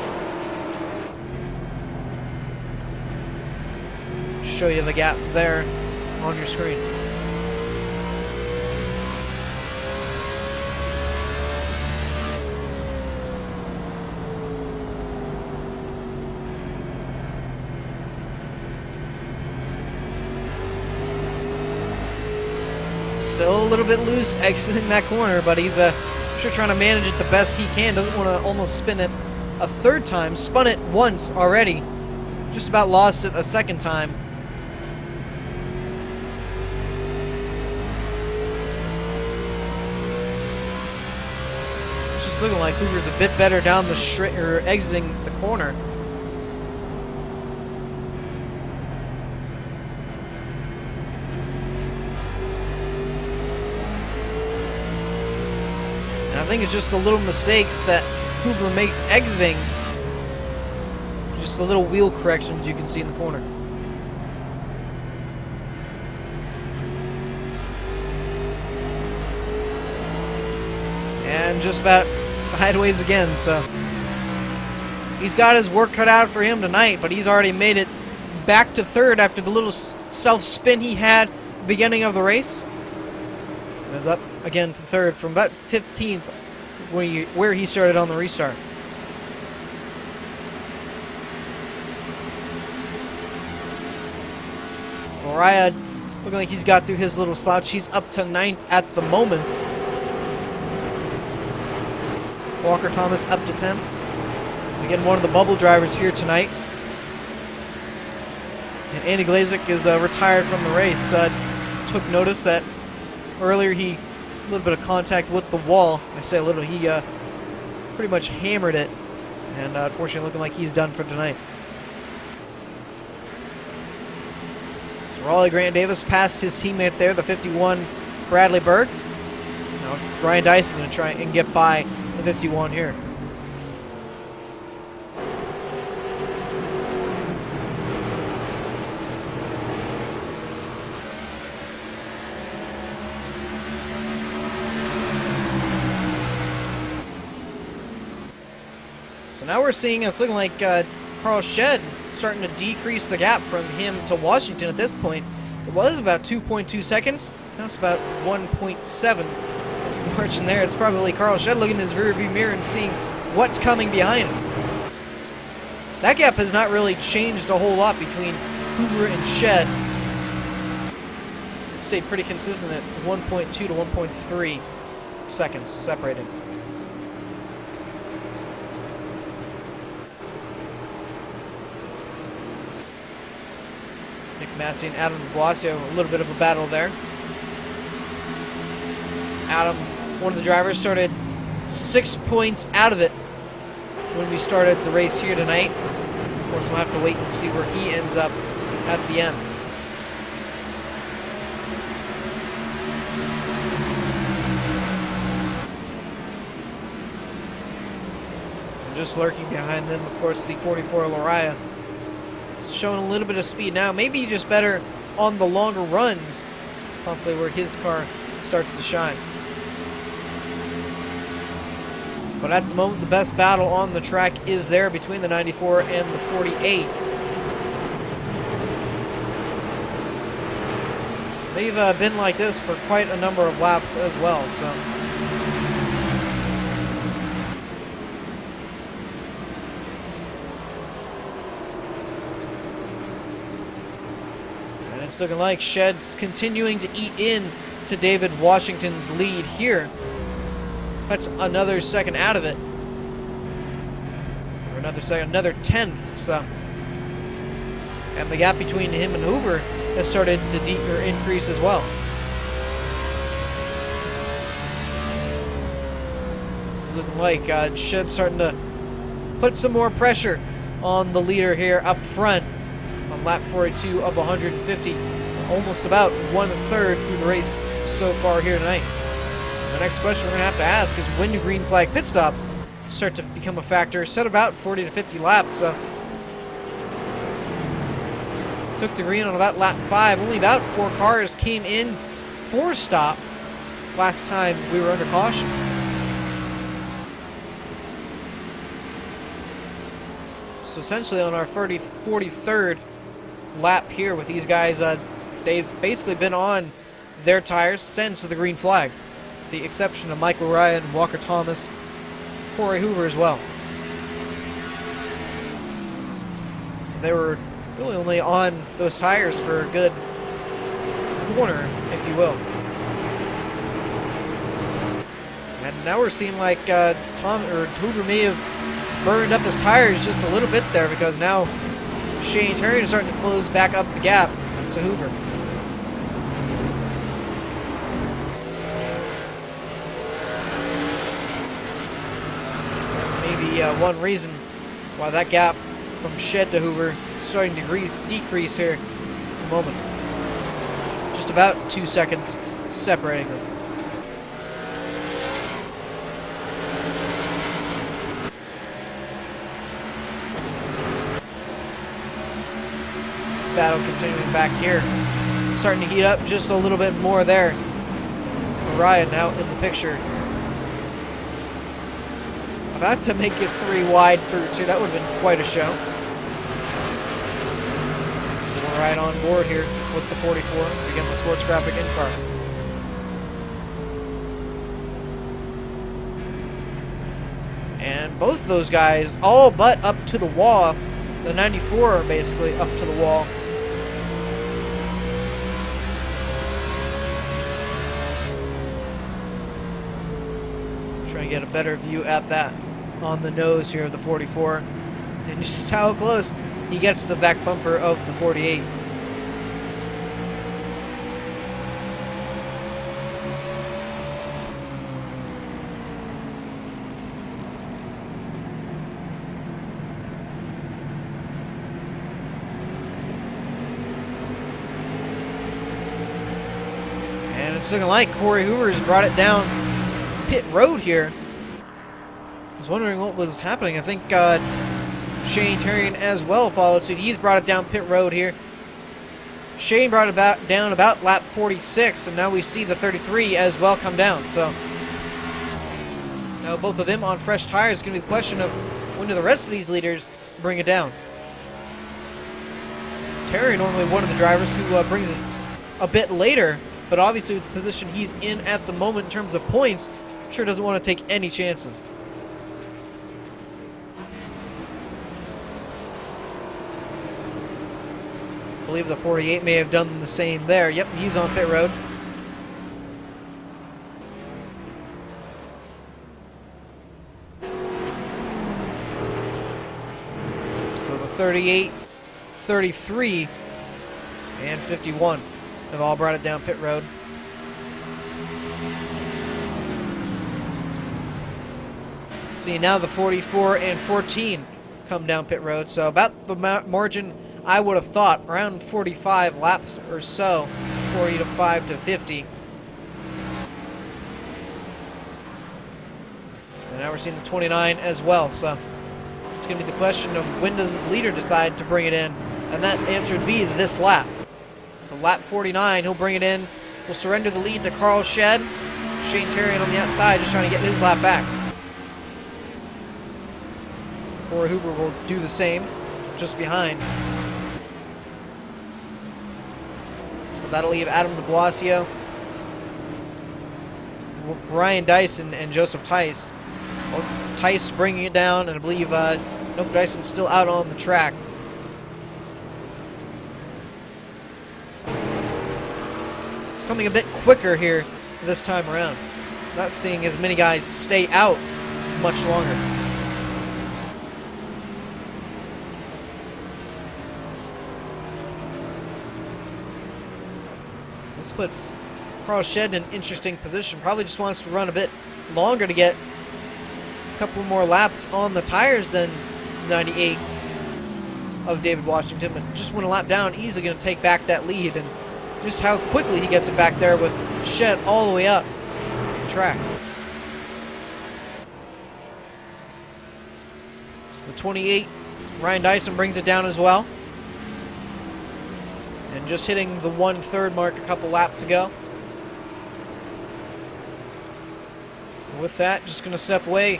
Show you the gap there on your screen. Still a little bit loose exiting that corner, but he's sure trying to manage it the best he can. Doesn't want to almost spin it a third time. Spun it once already. Just about lost it a second time. It's just looking like Hoover's a bit better down the straight or exiting the corner. I think it's just the little mistakes that Hoover makes exiting. Just the little wheel corrections you can see in the corner. and just about sideways again. So he's got his work cut out for him tonight, but he's already made it back to third after the little self-spin he had at the beginning of the race. And is up again to third from about 15th where he started on the restart. So Lariah looking like he's got through his little slouch. He's up to 9th at the moment. Walker Thomas up to 10th. Again, one of the bubble drivers here tonight. And Andy Glazik is retired from the race. Took notice that earlier he a little bit of contact with the wall. I say a little, he pretty much hammered it. And unfortunately looking like he's done for tonight. So Raleigh Grant Davis passed his teammate there, the 51 Bradley Bird. Now Ryan Dyson going to try and get by the 51 here. So now we're seeing it's looking like Carl Shedd starting to decrease the gap from him to Washington at this point. It was about 2.2 seconds. Now it's about 1.7. It's the margin there. It's probably Carl Shedd looking in his rearview mirror and seeing what's coming behind him. That gap has not really changed a whole lot between Hoover and Shedd. It stayed pretty consistent at 1.2 to 1.3 seconds separating. Massey and Adam Blasio, a little bit of a battle there. Adam, one of the drivers, started 6 points out of it when we started the race here tonight. Of course, we'll have to wait and see where he ends up at the end. And just lurking behind them, of course, the 44 Lariah. Showing a little bit of speed now. Maybe just better on the longer runs. It's possibly where his car starts to shine. But at the moment, the best battle on the track is there between the 94 and the 48. They've been like this for quite a number of laps as well, so. It's looking like Shedd's continuing to eat in to David Washington's lead here. That's another second out of it. Or another second, another 10th. So, and the gap between him and Hoover has started to increase as well. This is looking like Shedd's starting to put some more pressure on the leader here up front. On lap 42 of 150, almost about 1/3 through the race so far here tonight. The next question we're going to have to ask is, when do green flag pit stops start to become a factor? Set about 40 to 50 laps. So took the green on about lap 5. Only about 4 cars came in for stop last time we were under caution. So essentially on our 43rd lap here with these guys, they've basically been on their tires since the green flag. The exception of Michael Ryan, Walker Thomas, Corey Hoover as well. They were really only on those tires for a good corner, if you will. And now we're seeing like Hoover may have burned up his tires just a little bit there, because now Shane Terry is starting to close back up the gap to Hoover. Maybe one reason why that gap from Shedd to Hoover is starting to decrease here in a moment. Just about 2 seconds separating them. Battle continuing back here. Starting to heat up just a little bit more there. Ryan out in the picture. About to make it 3 wide through 2. That would have been quite a show. We're right on board here with the 44. Again, the sports graphic in car. And both of those guys all but up to the wall. The 94 basically up to the wall. Trying to get a better view at that on the nose here of the 44. And just how close he gets to the back bumper of the 48. And it's looking like Corey Hoover's brought it down pit road here. I was wondering what was happening. I think Shane Terrian as well followed suit. He's brought it down pit road here. Shane brought it down about lap 46, and now we see the 33 as well come down. So now both of them on fresh tires. It's going to be the question of when do the rest of these leaders bring it down. Terrian normally one of the drivers who brings it a bit later, but obviously with the position he's in at the moment in terms of points, I'm sure doesn't want to take any chances. I believe the 48 may have done the same there. Yep, he's on pit road. So the 38, 33, and 51 have all brought it down pit road. See, now the 44 and 14 come down pit road. So about the margin I would have thought, around 45 laps or so, 45 to 50. And now we're seeing the 29 as well. So it's going to be the question of when does this leader decide to bring it in? And that answer would be this lap. So lap 49, he'll bring it in. Will surrender the lead to Carl Shed. Shane Terrian on the outside, just trying to get his lap back. Corey Hoover will do the same, just behind. So that'll leave Adam de Blasio, Ryan Dyson, and Joseph Tice. Well, Tice bringing it down, and I believe nope, Dyson's still out on the track. It's coming a bit quicker here this time around. Not seeing as many guys stay out much longer. This puts Carl Shed in an interesting position. Probably just wants to run a bit longer to get a couple more laps on the tires than 98 of David Washington. But just when a lap down, easily going to take back that lead. And just how quickly he gets it back there with Shed all the way up the track. So the 28, Ryan Dyson brings it down as well. And just hitting the 1/3 mark a couple laps ago. So with that, just going to step away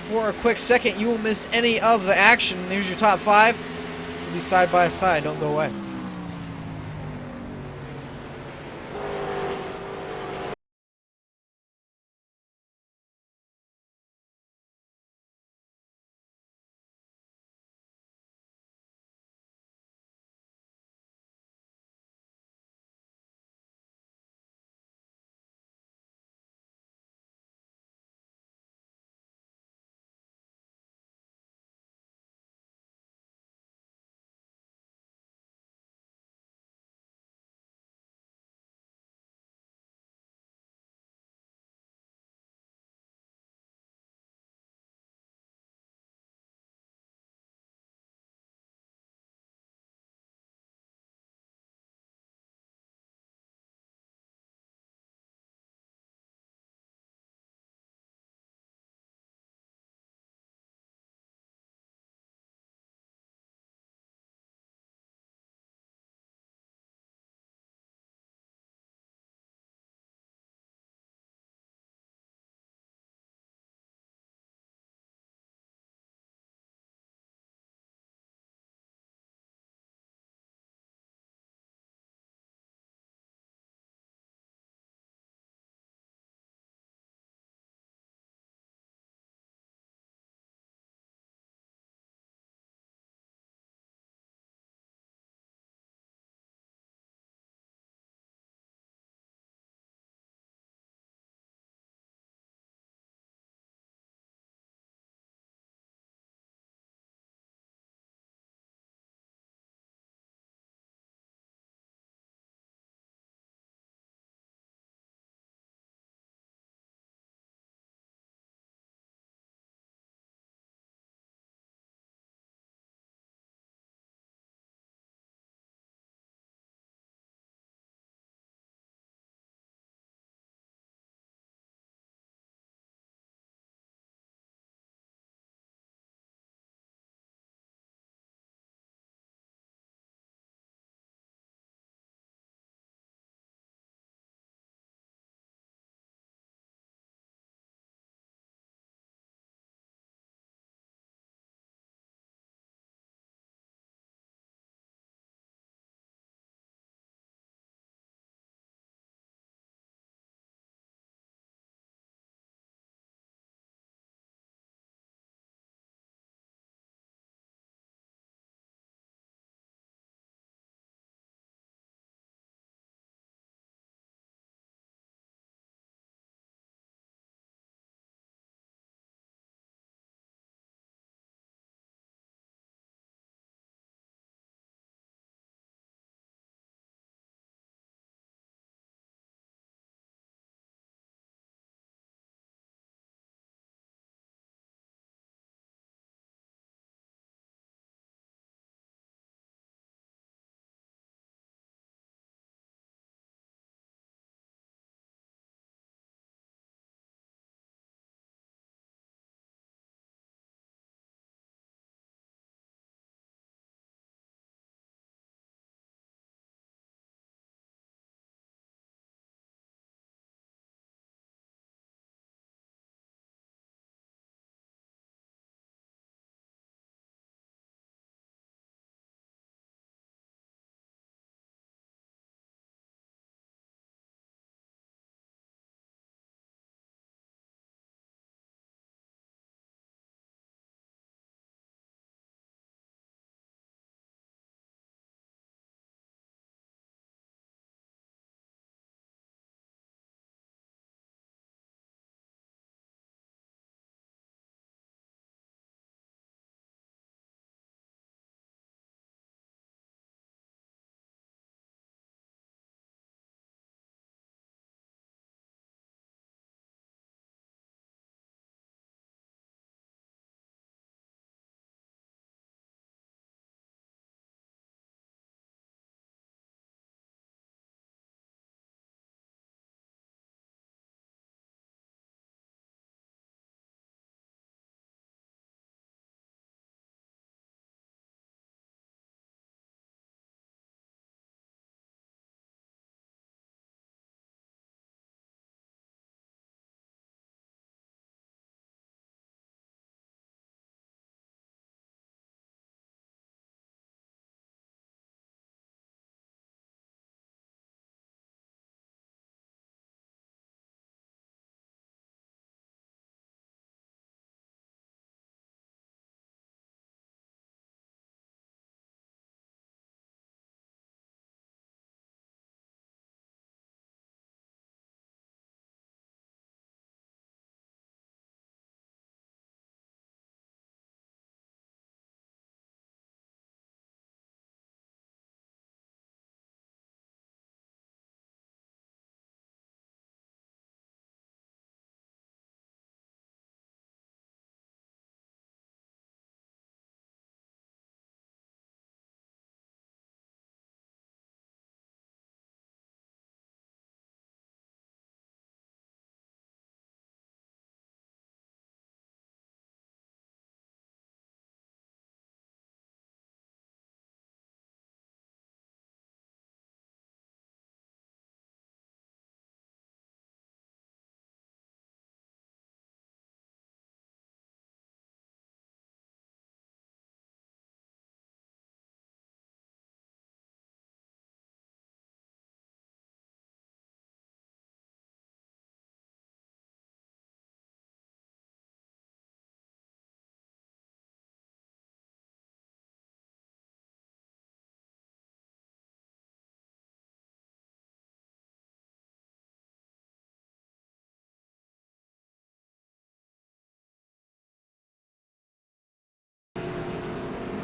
for a quick second. You won't miss any of the action. There's your top 5. We'll be side by side. Don't go away.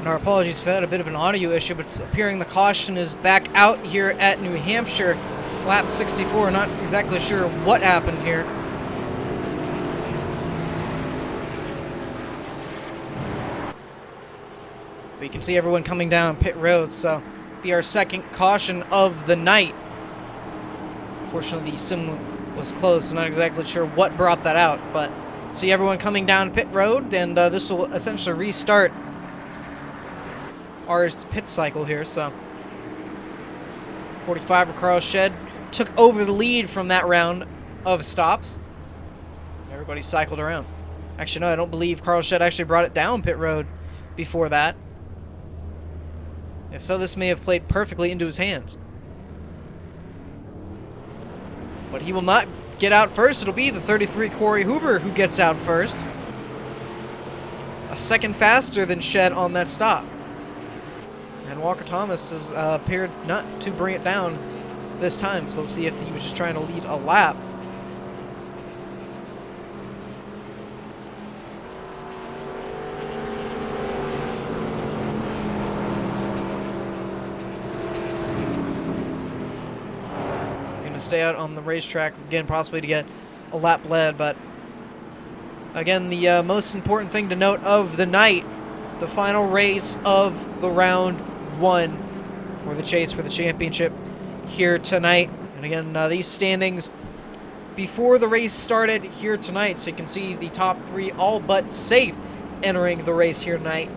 And our apologies for that, a bit of an audio issue, but it's appearing the caution is back out here at New Hampshire. Lap 64, not exactly sure what happened here. But you can see everyone coming down pit road, so be our second caution of the night. Fortunately, the sim was closed, so not exactly sure what brought that out, but see everyone coming down pit road, and this will essentially restart our pit cycle here. So 45 of Carl Shed took over the lead from that round of stops. Everybody cycled around. Actually, no, I don't believe Carl Shed actually brought it down pit road before that. If so, this may have played perfectly into his hands. But he will not get out first. It'll be the 33 Corey Hoover who gets out first. A second faster than Shed on that stop. And Walker Thomas has appeared not to bring it down this time, so we'll see if he was just trying to lead a lap. He's going to stay out on the racetrack again, possibly to get a lap led, but again, the most important thing to note of the night, the final race of the round 1 for the chase for the championship here tonight. And again, these standings before the race started here tonight, so you can see the top 3 all but safe entering the race here tonight.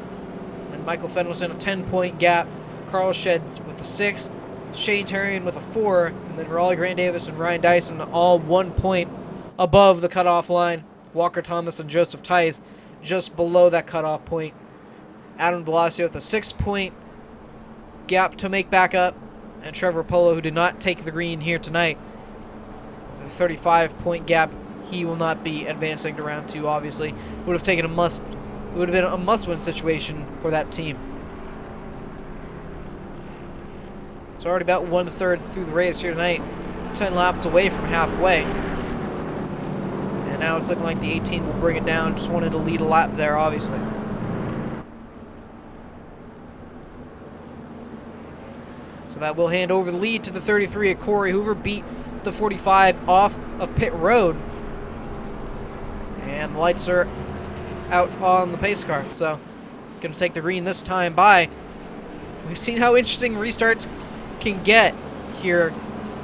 And Michael Fendelson a 10-point gap, Carl Sheds with a 6, Shane Terrian with a 4, and then Raleigh Grant Davis and Ryan Dyson all 1 point above the cutoff line. Walker Thomas and Joseph Tice just below that cutoff point. Adam DeLassio with a 6-point gap to make back up, and Trevor Polo, who did not take the green here tonight, with a 35-point gap. He will not be advancing to round 2. Obviously, would have taken it would have been a must-win situation for that team. It's already about 1/3 through the race here tonight, 10 laps away from halfway. And now it's looking like the 18 will bring it down. Just wanted to lead a lap there, obviously. So that will hand over the lead to the 33 at Corey Hoover. Beat the 45 off of pit road. And the lights are out on the pace car. So going to take the green this time by. We've seen how interesting restarts can get here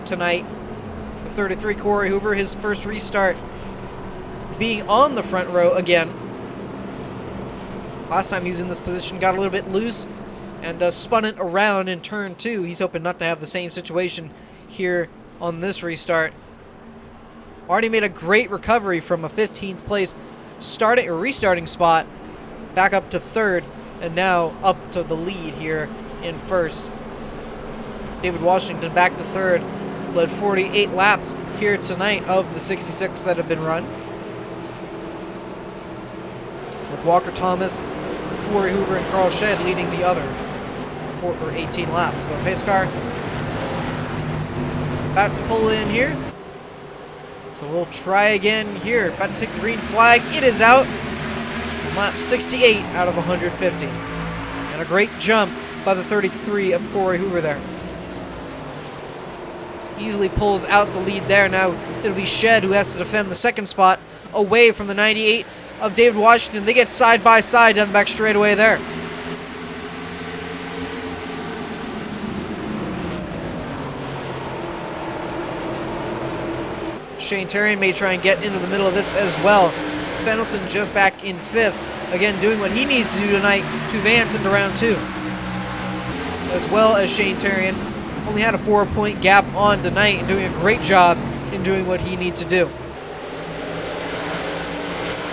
tonight. The 33 Corey Hoover, his first restart being on the front row again. Last time he was in this position, got a little bit loose and spun it around in turn 2. He's hoping not to have the same situation here on this restart. Already made a great recovery from a 15th place restarting spot back up to 3rd, and now up to the lead here in 1st. David Washington back to 3rd, led 48 laps here tonight of the 66 that have been run. With Walker Thomas, Corey Hoover, and Carl Shed leading the other 18 laps. So pace car about to pull in here. So we'll try again here. About to take the green flag. It is out. Lap 68 out of 150. And a great jump by the 33 of Corey Hoover there. Easily pulls out the lead there. Now it'll be Shed who has to defend the 2nd spot away from the 98 of David Washington. They get side by side down the back straightaway there. Shane Terrian may try and get into the middle of this as well. Fendelson just back in 5th. Again, doing what he needs to do tonight to advance into round 2. As well as Shane Terrian. Only had a 4-point gap on tonight and doing a great job in doing what he needs to do.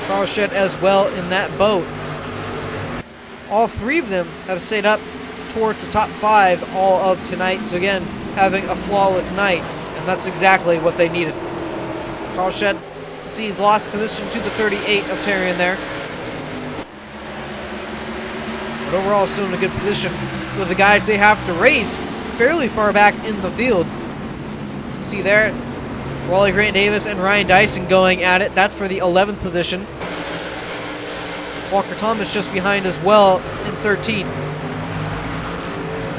Carl Shed as well in that boat. All 3 of them have stayed up towards the top 5 all of tonight. So again, having a flawless night. And that's exactly what they needed. Carl Shed, see he's lost position to the 38 of Terrian there. But overall, still in a good position with the guys they have to race fairly far back in the field. See there, Raleigh Grant Davis and Ryan Dyson going at it. That's for the 11th position. Walker Thomas just behind as well in 13th.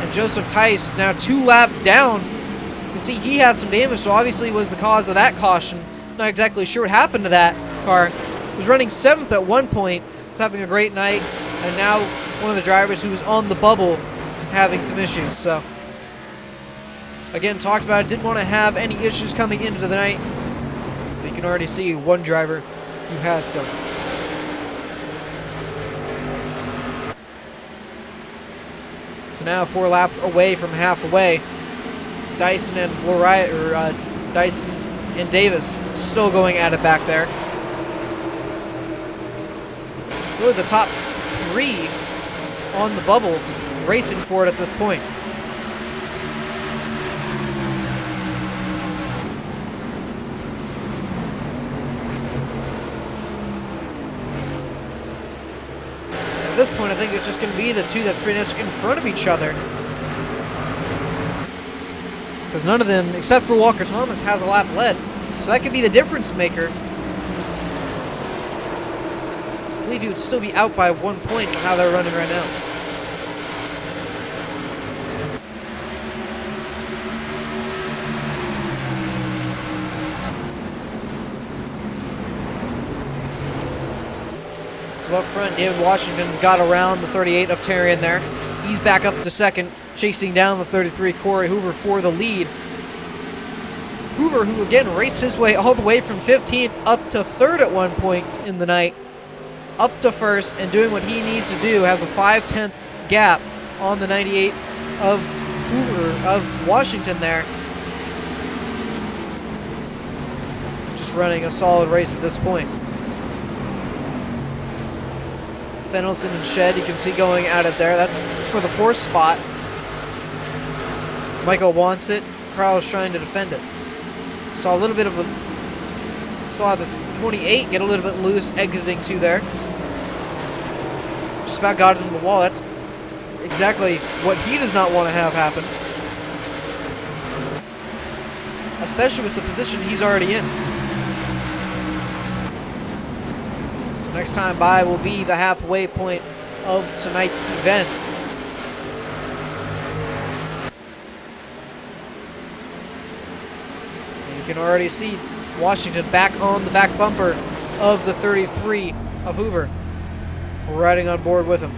And Joseph Tice now 2 laps down. You can see he has some damage, so obviously was the cause of that caution. Not exactly sure what happened to that car. Was running 7th at one point, was having a great night, and now one of the drivers who was on the bubble having some issues. So again, talked about it, didn't want to have any issues coming into the night. But you can already see one driver who has some. So now 4 laps away from halfway. Dyson and Dyson and Davis still going at it back there. Really the top 3 on the bubble racing for it at this point. At this point, I think it's just going to be the 2 that finish in front of each other. Because none of them, except for Walker Thomas, has a lap led. So that could be the difference maker. I believe he would still be out by 1 point on how they're running right now. So up front, David Washington's got around the 38 of Terrian there. He's back up to second, chasing down the 33 Corey Hoover for the lead. Hoover, who again raced his way all the way from 15th up to 3rd at one point in the night, up to 1st, and doing what he needs to do, has a 5/10 gap on the 98 of Hoover, of Washington there. Just running a solid race at this point. Fennelson and Shed, you can see going at it there. That's for the 4th spot. Michael wants it. Carl's trying to defend it. Saw a little bit of saw the 28 get a little bit loose exiting 2 there. Just about got it into the wall. That's exactly what he does not want to have happen. Especially with the position he's already in. Next time by will be the halfway point of tonight's event. And you can already see Washington back on the back bumper of the 33 of Hoover. We're riding on board with him.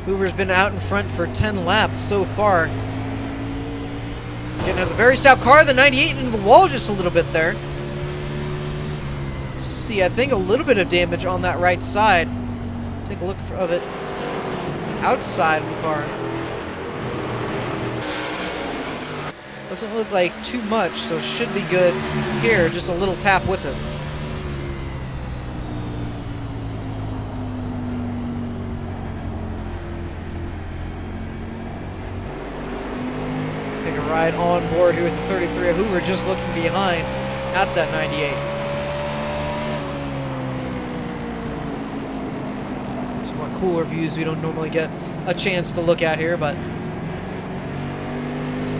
Hoover's been out in front for 10 laps so far. Again, has a very stout car. The 98 into the wall just a little bit there. See, I think a little bit of damage on that right side. Take a look of it outside of the car. Doesn't look like too much, so it should be good here. Just a little tap with it. Ride on board here with the 33 of Hoover, just looking behind at that 98. Some more cooler views we don't normally get a chance to look at here, but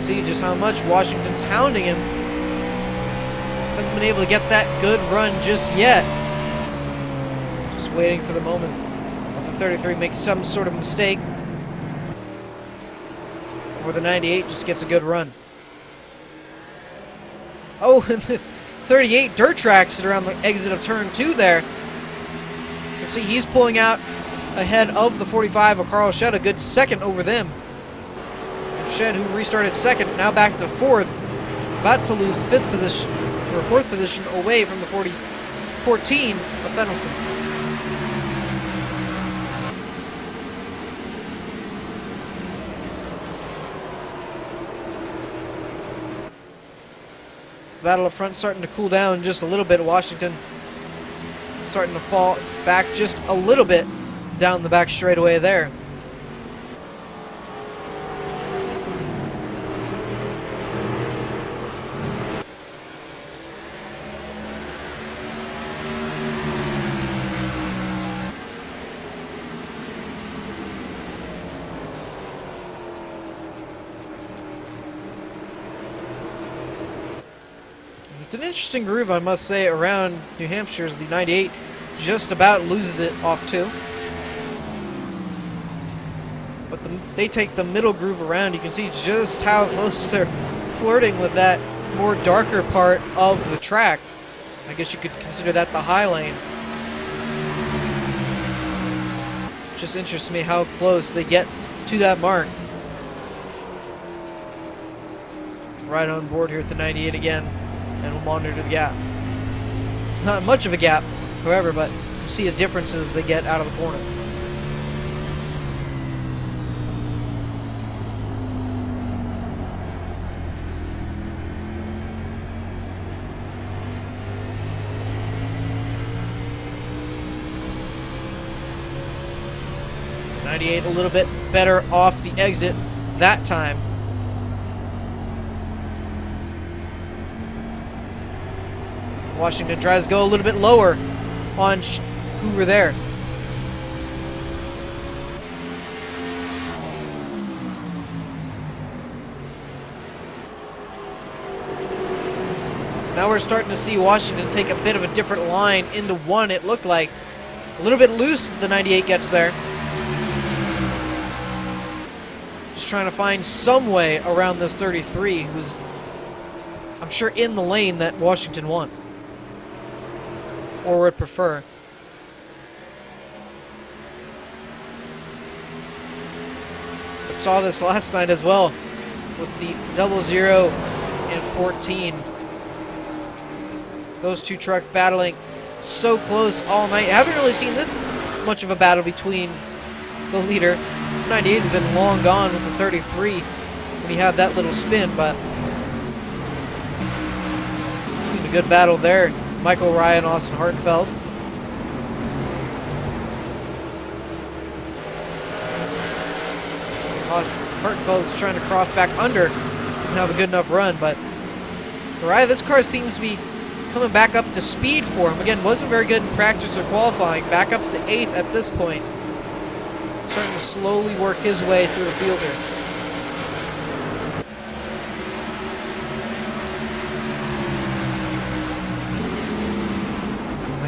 see just how much Washington's hounding him. Hasn't been able to get that good run just yet. Just waiting for the moment that the 33 makes some sort of mistake, or the 98 just gets a good run. Oh, and the 38 dirt tracks it around the exit of turn 2 there. You can see he's pulling out ahead of the 45 of Carl Shed, a good second over them. Shed, who restarted second, now back to 4th, about to lose 5th position, or 4th position away from the 14 of Fennelson. Battle up front starting to cool down just a little bit. Washington starting to fall back just a little bit down the back straightaway there. It's an interesting groove, I must say, around New Hampshire as the 98 just about loses it off 2. But they take the middle groove around. You can see just how close they're flirting with that more darker part of the track. I guess you could consider that the high lane. Just interests me how close they get to that mark. Right on board here at the 98 again, and we'll monitor the gap. It's not much of a gap, however, but you see the differences they get out of the corner. A little bit better off the exit that time. Washington tries to go a little bit lower on Hoover there. So now we're starting to see Washington take a bit of a different line into 1, it looked like. A little bit loose, the 98 gets there. Just trying to find some way around this 33, who's, I'm sure, in the lane that Washington wants. Or would prefer. But saw this last night as well, with the 00 and 14. Those two trucks battling so close all night. I haven't really seen this much of a battle between the leader. This 98 has been long gone with the 33 when he had that little spin, but a good battle there. Michael Ryan, Austin Hartenfels. Hartenfels is trying to cross back under and have a good enough run, but Ryan, this car seems to be coming back up to speed for him. Again, wasn't very good in practice or qualifying. Back up to 8th at this point. Starting to slowly work his way through the field here.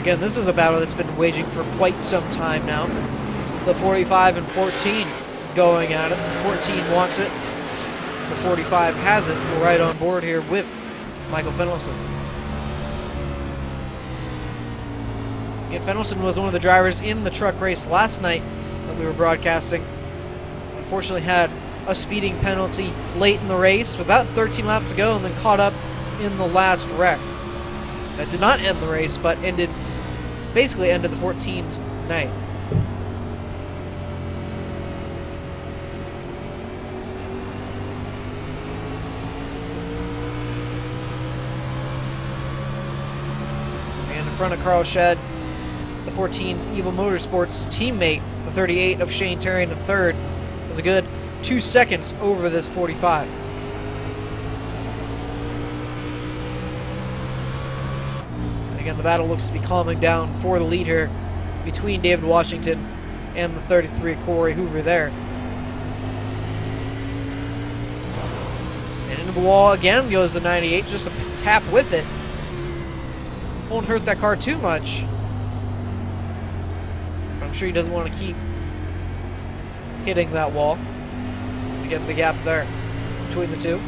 Again, this is a battle that's been waging for quite some time now. The 45 and 14 going at it. The 14 wants it. The 45 has it. We're right on board here with Michael Fenelson. Again, Fenelson was one of the drivers in the truck race last night that we were broadcasting. Unfortunately had a speeding penalty late in the race with about 13 laps to go and then caught up in the last wreck. That did not end the race, but basically ended the 14's night. And in front of Carl Shedd, the 14 Evil Motorsports teammate, the 38 of Shane Terrian in 3rd, was a good 2 seconds over this 45. And again, the battle looks to be calming down for the lead here between David Washington and the 33 Corey Hoover there. And into the wall again goes the 98, just a tap with it. Won't hurt that car too much. I'm sure he doesn't want to keep hitting that wall to get the gap there between the two.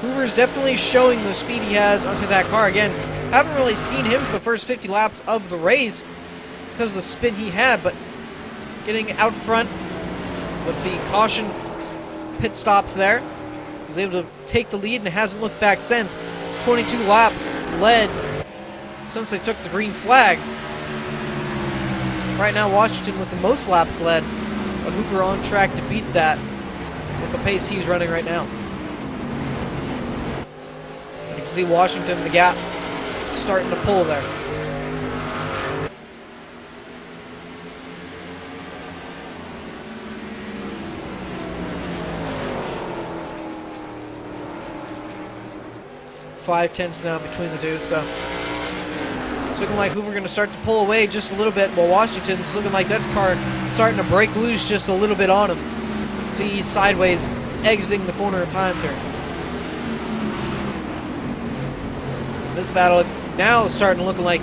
Hoover's definitely showing the speed he has onto that car. Again, haven't really seen him for the first 50 laps of the race because of the spin he had, but getting out front with the caution pit stops there. Was able to take the lead and hasn't looked back since. 22 laps led since they took the green flag. Right now, Washington with the most laps led, but Hoover on track to beat that with the pace he's running right now. And you can see Washington, the gap, starting to pull there. Five tenths now between the two, so It's looking like Hoover going to start to pull away just a little bit, while Washington's looking like that car starting to break loose just a little bit on him. See, he's sideways, exiting the corner at times here. This battle now is starting to look like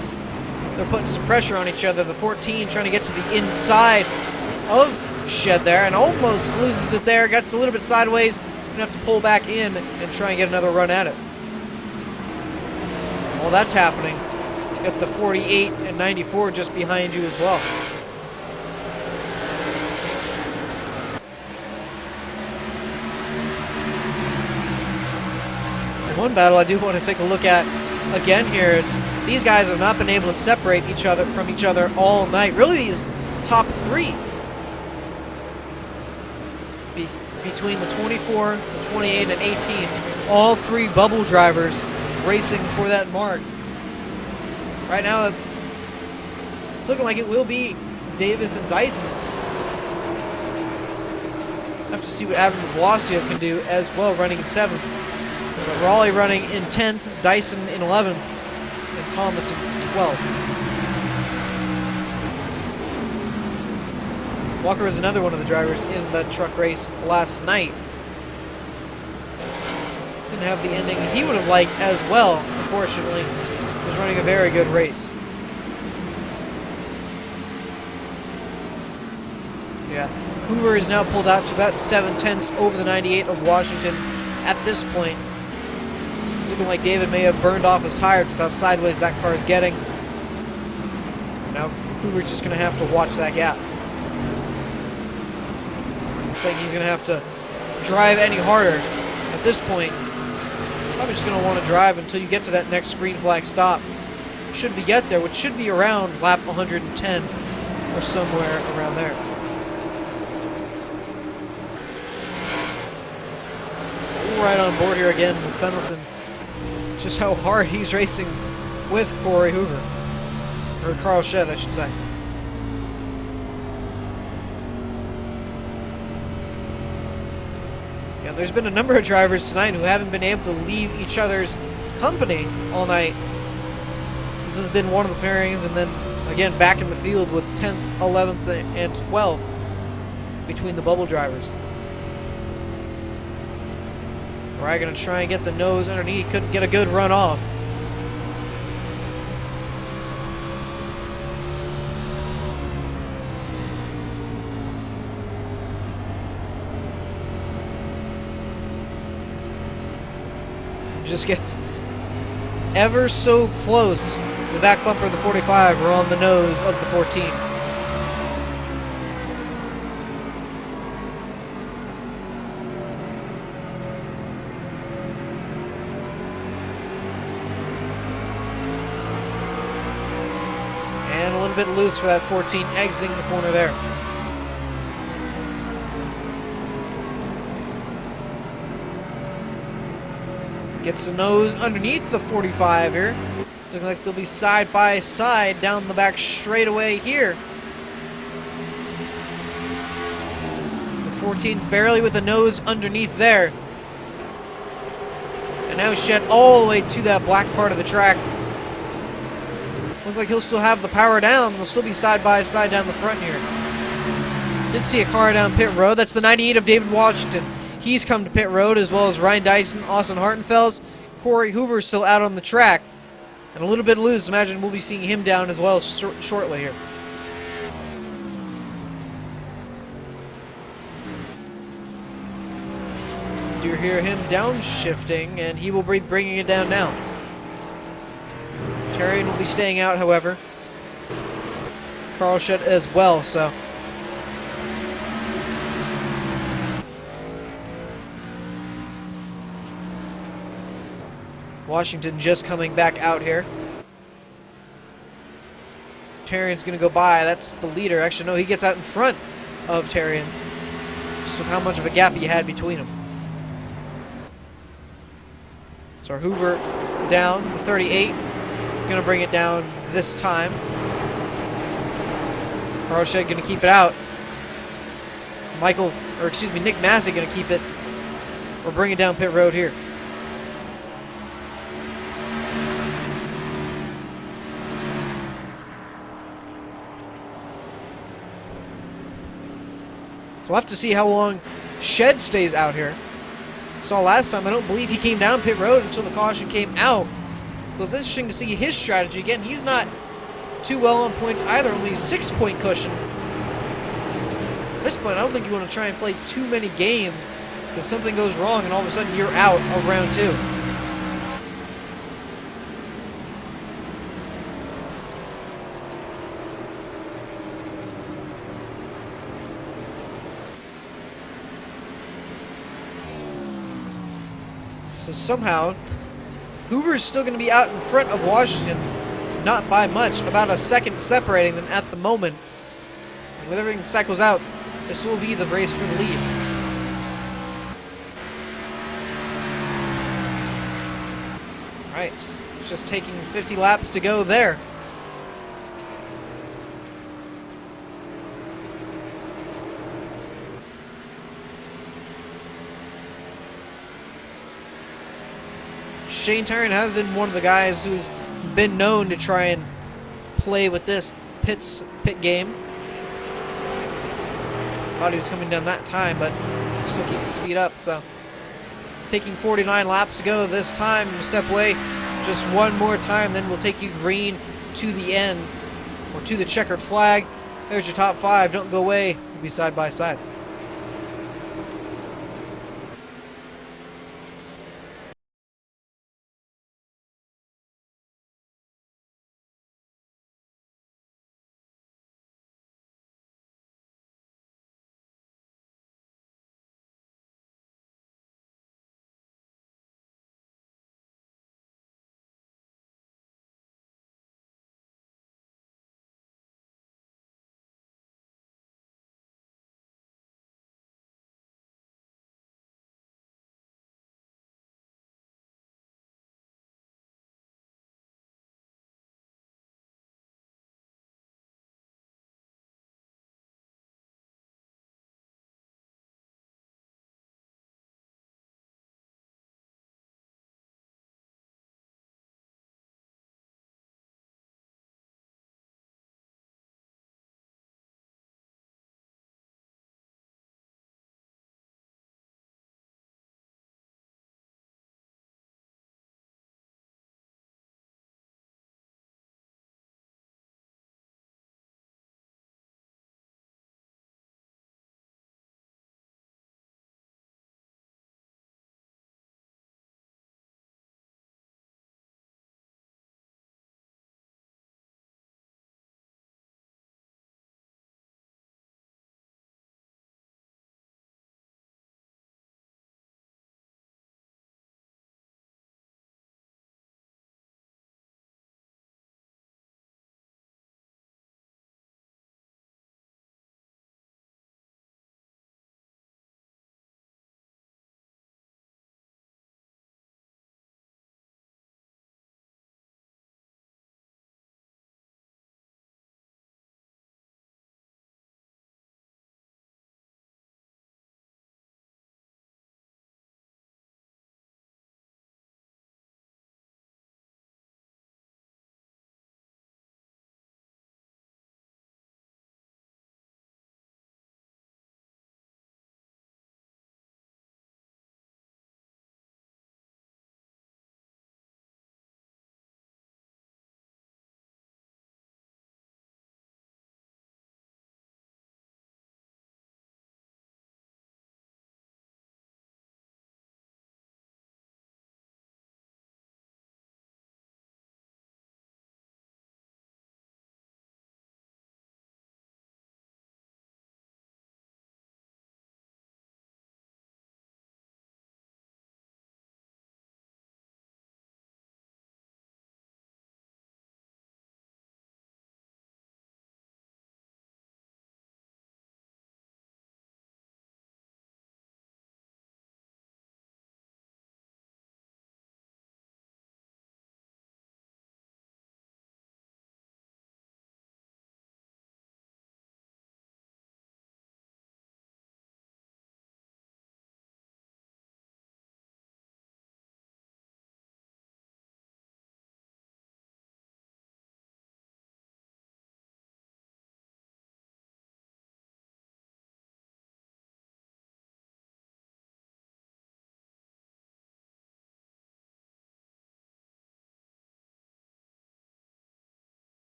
they're putting some pressure on each other. The 14 trying to get to the inside of Shed there and almost loses it there. Gets a little bit sideways. Gonna have to pull back in and try and get another run at it. While that's happening, you got the 48 and 94 just behind you as well. One battle I do want to take a look at again here is these guys have not been able to separate from each other all night. Really, these top three between the 24, the 28, and 18, all three bubble drivers racing for that mark. Right now, it's looking like it will be Davis and Dyson. Have to see what Adam Blasio can do as well, running in 7th. But Raleigh running in 10th, Dyson in 11th, and Thomas in 12th. Walker was another one of the drivers in the truck race last night. Didn't have the ending he would have liked as well, unfortunately. Was running a very good race. So yeah, Hoover is now pulled out to about 7/10 over the 98 of Washington at this point. It's looking like David may have burned off his tires with how sideways that car is getting. Now Hoover's just going to have to watch that gap. Looks like he's going to have to drive any harder at this point. Probably just going to want to drive until you get to that next green flag stop. Should we get there, which should be around lap 110 or somewhere around there. We're right on board here again with Fendelson. Just how hard he's racing with Corey Hoover. Or Carl Shedd, I should say. Yeah, there's been a number of drivers tonight who haven't been able to leave each other's company all night. This has been one of the pairings, and then again back in the field with 10th, 11th, and 12th between the bubble drivers. We're going to try and get the nose underneath. Couldn't get a good run off. Just gets ever so close to the back bumper of the 45 or on the nose of the 14. And a little bit loose for that 14 exiting the corner there. Gets the nose underneath the 45 here. It's looking like they'll be side by side down the back straightaway here. The 14 barely with the nose underneath there. And now Shedd all the way to that black part of the track. Look like he'll still have the power down. They'll still be side by side down the front here. Did see a car down pit road. That's the 98 of David Washington. He's come to pit road, as well as Ryan Dyson, Austin Hartenfels. Corey Hoover still out on the track. And a little bit loose. Imagine we'll be seeing him down as well shortly here. Do you hear him downshifting, and he will be bringing it down now. Terrian will be staying out, however. Carl Shedd as well, so... Washington just coming back out here. Terrian's going to go by. That's the leader. Actually, no, he gets out in front of Terrian. Just with how much of a gap he had between them. So Hoover down, the 38. Going to bring it down this time. Carl Shedd going to keep it out. Nick Massey going to keep it. Or bring it down pit road here. So we'll have to see how long Shed stays out here. Saw last time, I don't believe he came down pit road until the caution came out. So it's interesting to see his strategy. Again, he's not too well on points either, only 6-point cushion. At this point, I don't think you want to try and play too many games because something goes wrong and all of a sudden you're out of round 2. So somehow, Hoover's still going to be out in front of Washington, not by much, about a second separating them at the moment. And with everything cycles out, this will be the race for the lead. Alright, it's just taking 50 laps to go there. Shane Tyron has been one of the guys who's been known to try and play with this pit game. Thought he was coming down that time, but still keeps the speed up. So taking 49 laps to go this time. Step away just one more time, then we'll take you green to the end, or to the checkered flag. There's your top 5. Don't go away. We'll be side by side.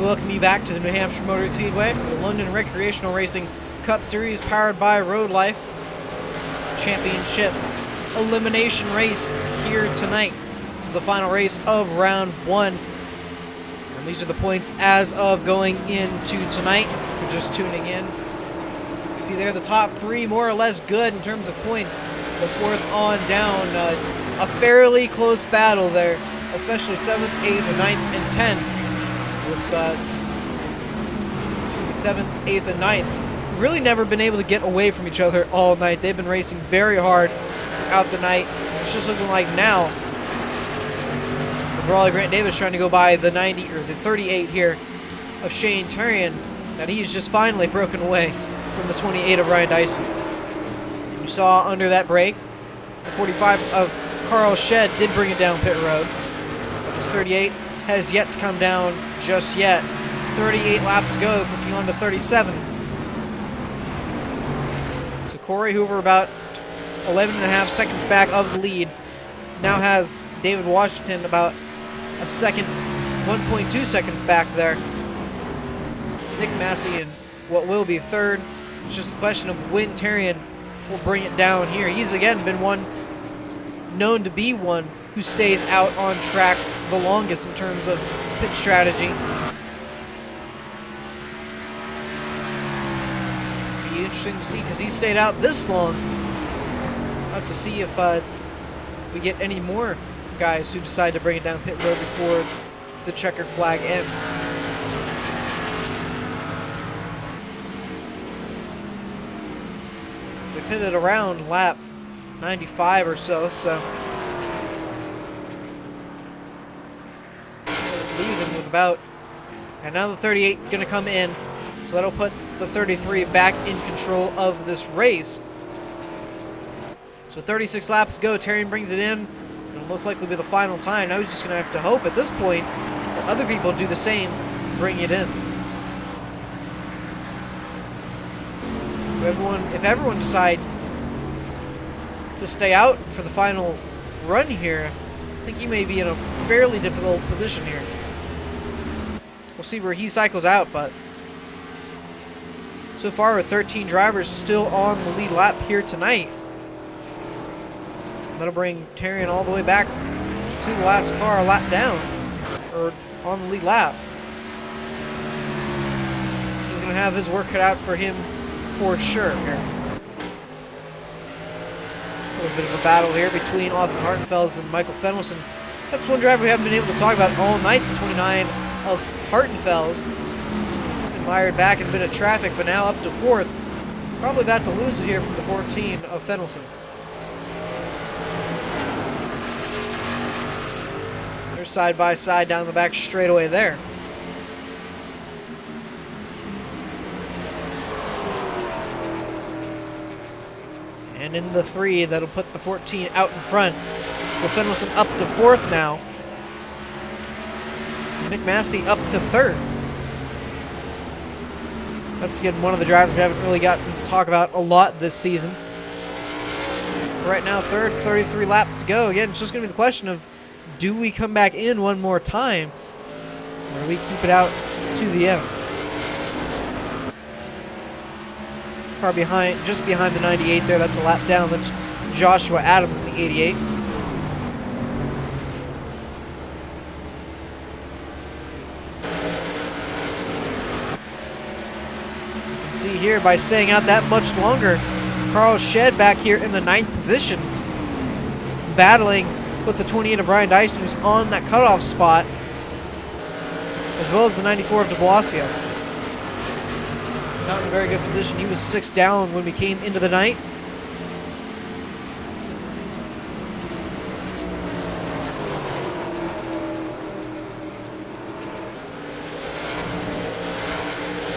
welcome you back to the New Hampshire Motor Speedway for the London Recreational Racing Cup Series powered by Road Life Championship elimination race here tonight. This is the final race of round 1. And these are the points as of going into tonight. If you're just tuning in. You see there the top 3 more or less good in terms of points. The 4th on down. A fairly close battle there, especially 7th, 8th, 9th, and 10th. With 7th, 8th, and 9th. Really never been able to get away from each other all night. They've been racing very hard throughout the night. It's just looking like now, with Raleigh Grant Davis trying to go by the 90 or the 38 here of Shane Tarian, that he's just finally broken away from the 28 of Ryan Dyson. You saw under that break, the 45 of Carl Shedd did bring it down pit road, but this 38 has yet to come down just yet. 38 laps to go, clicking on to 37. So Corey Hoover about 11.5 seconds back of the lead. Now has David Washington about a second, 1.2 seconds back there. Nick Massey in what will be 3rd. It's just a question of when Tarian will bring it down here. He's again been one known to be one who stays out on track the longest in terms of pit strategy. Be interesting to see because he stayed out this long. We'll have to see if we get any more guys who decide to bring it down pit road before the checkered flag ends. So they pitted around lap 95 or so, leave them with about, and now the 38 going to come in, so that'll put the 33 back in control of this race. So 36 laps to go, Tarian brings it in. It'll most likely be the final time. Now he's just going to have to hope at this point that other people do the same, bring it in. If everyone decides to stay out for the final run here, I think he may be in a fairly difficult position here. We'll see where he cycles out, but so far with 13 drivers still on the lead lap here tonight. That'll bring Tarian all the way back to the last car a lap down, or on the lead lap. He's going to have his work cut out for him for sure here. A little bit of a battle here between Austin Hartenfels and Michael Fenwelson. That's one driver we haven't been able to talk about all night, the 29 of Hartenfels. Been mired back in a bit of traffic, but now up to 4th. Probably about to lose it here from the 14 of Fenwelson. They're side by side down the back straightaway there. And into the 3, that'll put the 14 out in front. So Fenwelson up to 4th now. Nick Massey up to 3rd. That's again one of the drivers we haven't really gotten to talk about a lot this season. Right now 3rd, 33 laps to go. Again, it's just going to be the question of, do we come back in one more time, or do we keep it out to the end? Car behind, just behind the 98 there, that's a lap down. That's Joshua Adams in the 88. You can see here, by staying out that much longer, Carl Shedd back here in the 9th position, battling with the 28 of Ryan Dyson, who's on that cutoff spot, as well as the 94 of de Blasio. Not in a very good position. He was 6 down when we came into the night.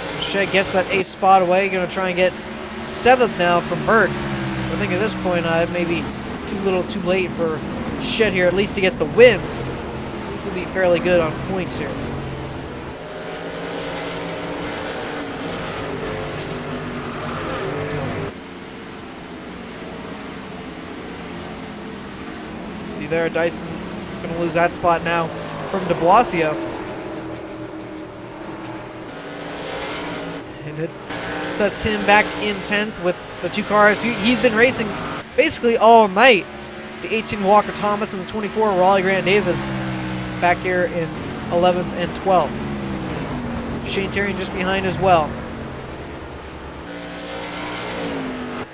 So Shedd gets that 8th spot away. Going to try and get 7th now from Burt. I think at this point, maybe too late for Shedd here, at least to get the win. He'll be fairly good on points here. See there, Dyson going to lose that spot now from de Blasio. It sets him back in 10th with the 2 cars. He's been racing basically all night. The 18 Walker Thomas and the 24 Raleigh Grant Davis back here in 11th and 12th. Shane Terrian just behind as well.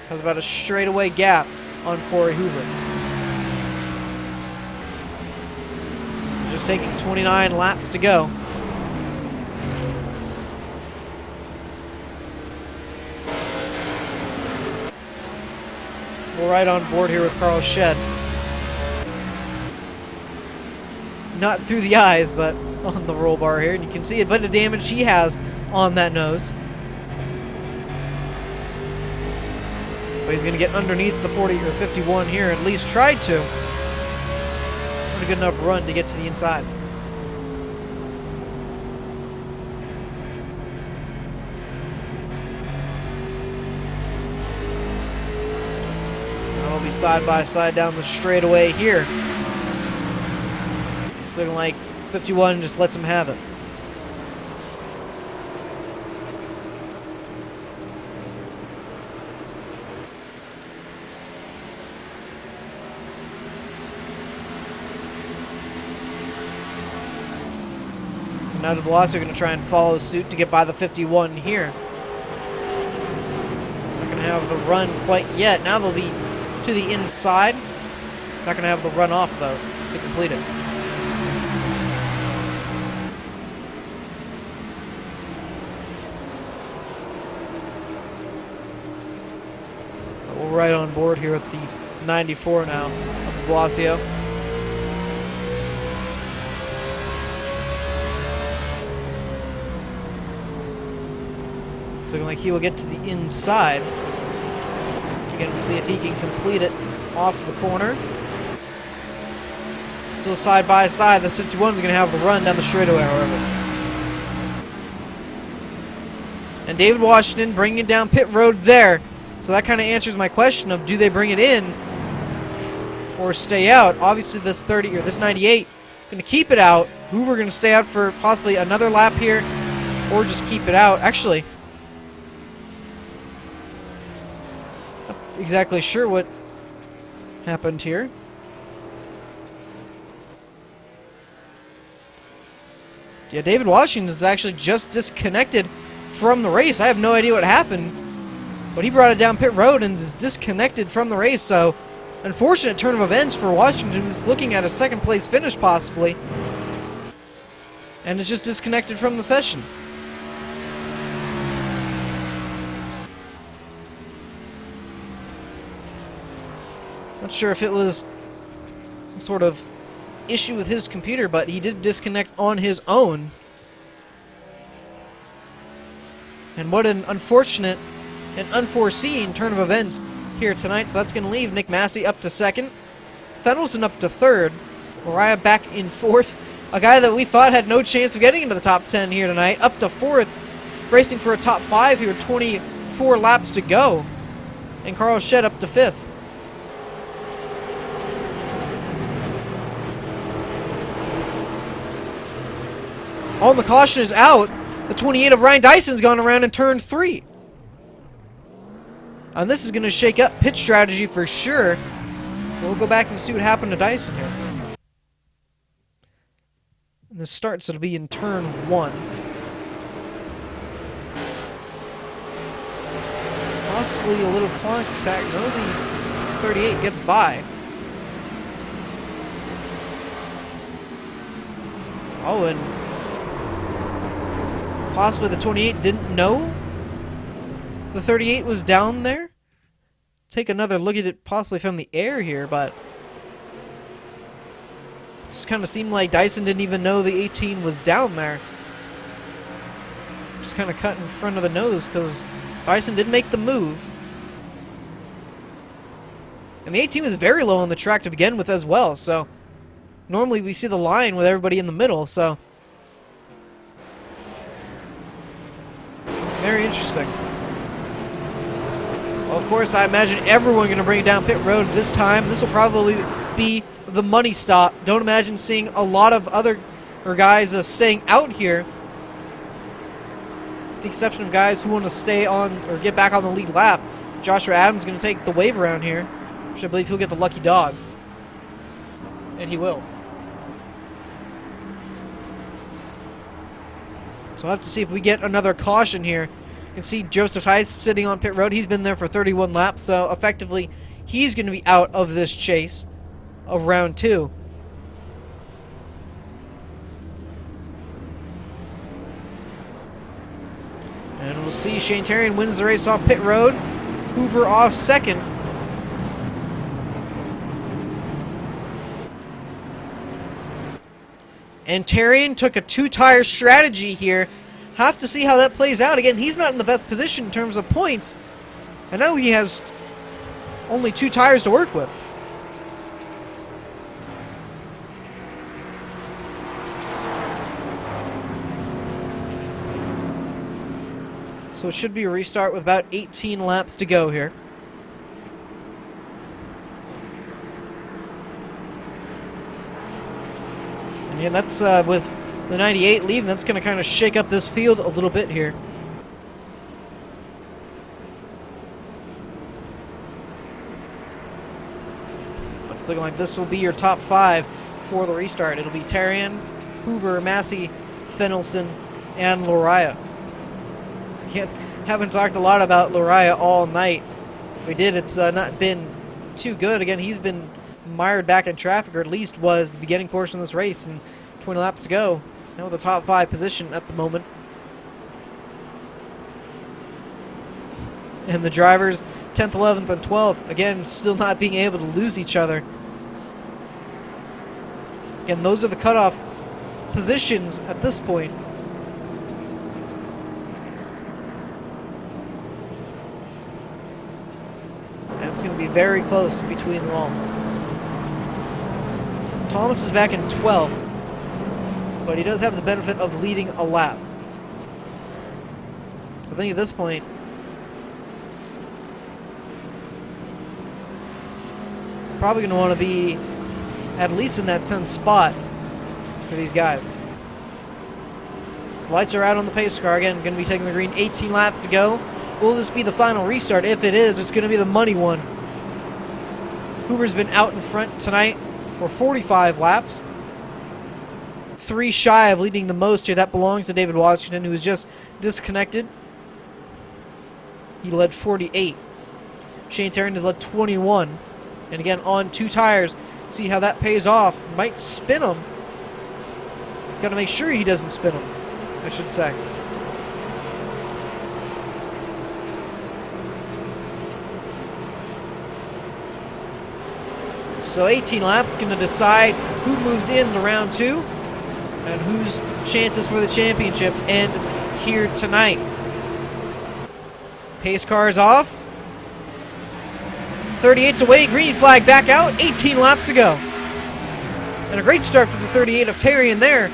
Has about a straightaway gap on Corey Hoover. So just taking 29 laps to go. We're right on board here with Carl Shedd. Not through the eyes, but on the roll bar here. And you can see a bit of damage he has on that nose. But he's going to get underneath the 40 or 51 here, at least tried to. Not a good enough run to get to the inside. That'll be side by side down the straightaway here. It's looking like 51 just lets him have it. Now De Blasio are going to try and follow suit to get by the 51 here. Not going to have the run quite yet. Now they'll be to the inside. Not going to have the run off, though, to complete it. We're right on board here with the 94 now of De Blasio. It's looking like he will get to the inside. Again, we'll see if he can complete it off the corner. Still side by side. The 51 is going to have the run down the straightaway, however. And David Washington bringing it down pit road there. So that kind of answers my question of do they bring it in or stay out? Obviously, this 30 or this 98 going to keep it out. Hoover going to stay out for possibly another lap here, or just keep it out. Actually, exactly sure what happened here. Yeah, David Washington is actually just disconnected from the race. I have no idea what happened, but he brought it down pit road and is disconnected from the race. So, unfortunate turn of events for Washington, who's looking at a second place finish possibly, and is just disconnected from the session. Not sure if it was some sort of issue with his computer, but he did disconnect on his own. And what an unfortunate and unforeseen turn of events here tonight. So that's going to leave Nick Massey up to second, Fennelson up to third, Mariah back in fourth. A guy that we thought had no chance of getting into the top 10 here tonight, up to fourth, racing for a top 5 here, 24 laps to go. And Carl Shedd up to fifth. Oh, and the caution is out. The 28 of Ryan Dyson's gone around in turn 3. And this is going to shake up pit strategy for sure. We'll go back and see what happened to Dyson here. And this starts, it'll be in turn 1. Possibly a little contact. No, the 38 gets by. Oh, and possibly the 28 didn't know the 38 was down there. Take another look at it possibly from the air here, but just kind of seemed like Dyson didn't even know the 18 was down there. Just kind of cut in front of the nose because Dyson did make the move. And the 18 was very low on the track to begin with as well, so normally we see the line with everybody in the middle, so very interesting. Well, of course, I imagine everyone going to bring it down pit road this time. This will probably be the money stop. Don't imagine seeing a lot of other guys staying out here. with the exception of guys who want to stay on or get back on the lead lap. Joshua Adams is going to take the wave around here, which I believe he'll get the lucky dog. And he will. So I'll have to see if we get another caution here. You can see Joseph Heist sitting on pit road. He's been there for 31 laps, so effectively he's going to be out of this chase of round 2. And we'll see Shane Terrian wins the race off pit road. Hoover off second. And Terrian took a 2-tire strategy here. Have to see how that plays out. Again, he's not in the best position in terms of points. I know he has only 2 tires to work with. So it should be a restart with about 18 laps to go here. And yeah, that's with the 98 leaving, that's going to kind of shake up this field a little bit here. But it's looking like this will be your top 5 for the restart. It'll be Terrian, Hoover, Massey, Fennelson, and Loriah. Haven't talked a lot about Loriah all night. If we did, it's not been too good. Again, he's been mired back in traffic, or at least was the beginning portion of this race, and 20 laps to go. Now with the top 5 position at the moment. And the drivers, 10th, 11th, and 12th, again, still not being able to lose each other. Again, those are the cutoff positions at this point. And it's going to be very close between them all. Thomas is back in 12th, but he does have the benefit of leading a lap. So I think at this point, probably going to want to be at least in that 10th spot for these guys. So lights are out on the pace car. Again, going to be taking the green. 18 laps to go. Will this be the final restart? If it is, it's going to be the money one. Hoover's been out in front tonight for 45 laps. 3 shy of leading the most here. That belongs to David Washington, who was just disconnected. He led 48. Shane Terrian has led 21. And again, on 2 tires. See how that pays off. Might spin him. He's got to make sure he doesn't spin him, I should say. So 18 laps going to decide who moves into round 2 and whose chances for the championship end here tonight. Pace car is off. 38's away, green flag back out, 18 laps to go. And a great start for the 38 of Terrian there.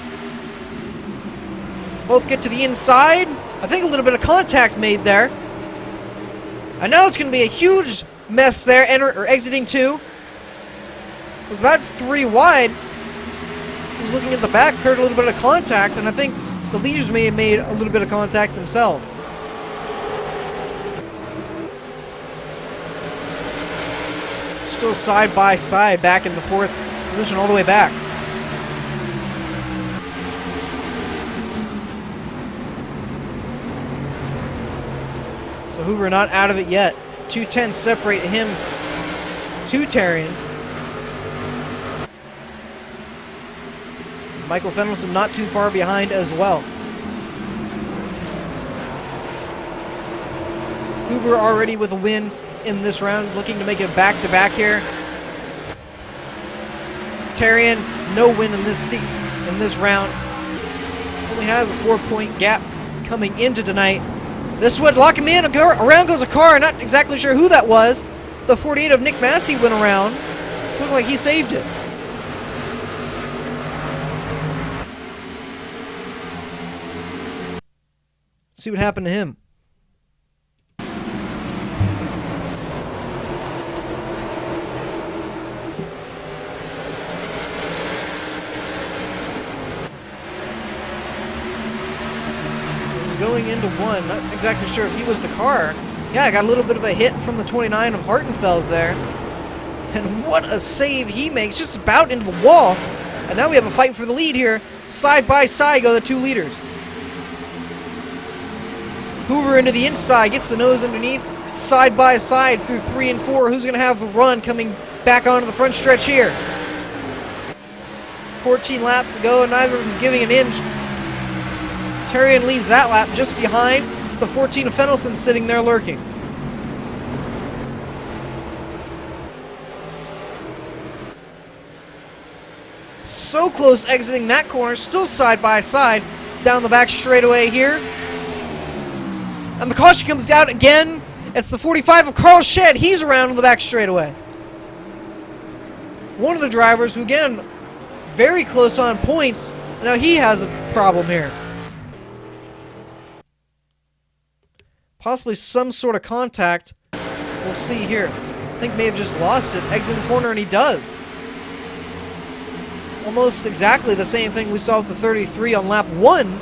Both get to the inside. I think a little bit of contact made there. And now it's going to be a huge mess there, exiting 2. It was about 3 wide. He was looking at the back, heard a little bit of contact, and I think the leaders may have made a little bit of contact themselves. Still side by side, back in the 4th position, all the way back. So Hoover not out of it yet. 2:10 separate him to Terrian. Michael Fennelson not too far behind as well. Hoover already with a win in this round, looking to make it back-to-back here. Terrian, no win in this round. Only has a 4-point gap coming into tonight. This would lock him in. Around goes a car. Not exactly sure who that was. The 48 of Nick Massey went around. Looked like he saved it. See what happened to him. going into one. Not exactly sure if he was the car. Yeah, I got a little bit of a hit from the 29 of Hartenfels there. And what a save he makes, just about into the wall. And now we have a fight for the lead here. Side by side go the two leaders. Hoover into the inside, gets the nose underneath. Side by side through 3 and 4. Who's going to have the run coming back onto the front stretch here? 14 laps to go, and neither of them giving an inch. Terrian leads that lap just behind the 14 of Fennelson sitting there lurking. So close exiting that corner, still side by side down the back straightaway here. And the caution comes out again. It's the 45 of Carl Shed. He's around on the back straightaway. One of the drivers who, again, very close on points. Now he has a problem here. Possibly some sort of contact. We'll see here. I think may have just lost it. Exiting the corner, and he does. Almost exactly the same thing we saw with the 33 on lap 1.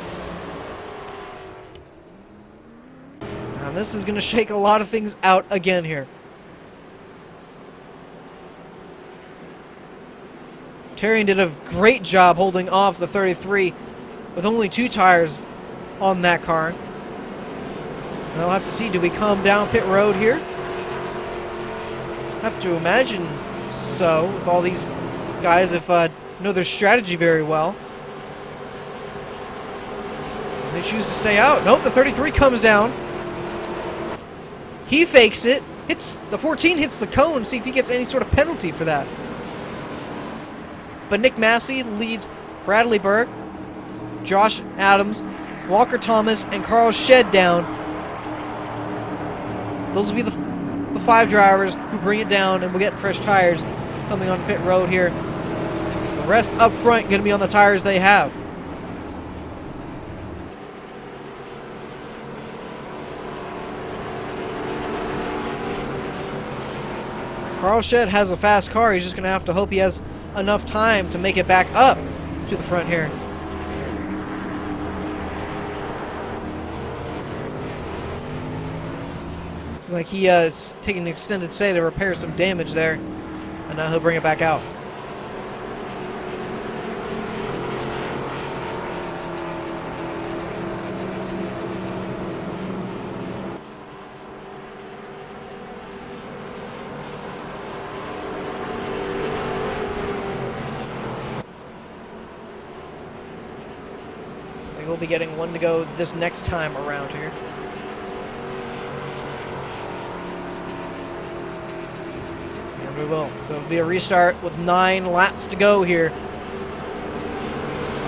And this is going to shake a lot of things out again here. Terrian did a great job holding off the 33 with only 2 tires on that car. Now we'll have to see, do we come down pit road here? Have to imagine so, with all these guys, if know their strategy very well. They choose to stay out. Nope, the 33 comes down. He fakes it. Hits the 14, hits the cone. See if he gets any sort of penalty for that. But Nick Massey leads Bradley Burke, Josh Adams, Walker Thomas, and Carl Shed down. Those will be the 5 drivers who bring it down, and we'll get fresh tires coming on pit road here. So the rest up front going to be on the tires they have. Carl Shed has a fast car. He's just going to have to hope he has enough time to make it back up to the front here. Looks like he is taking an extended stay to repair some damage there. And now he'll bring it back out. We'll be getting one to go this next time around here. And we will. So it'll be a restart with 9 laps to go here.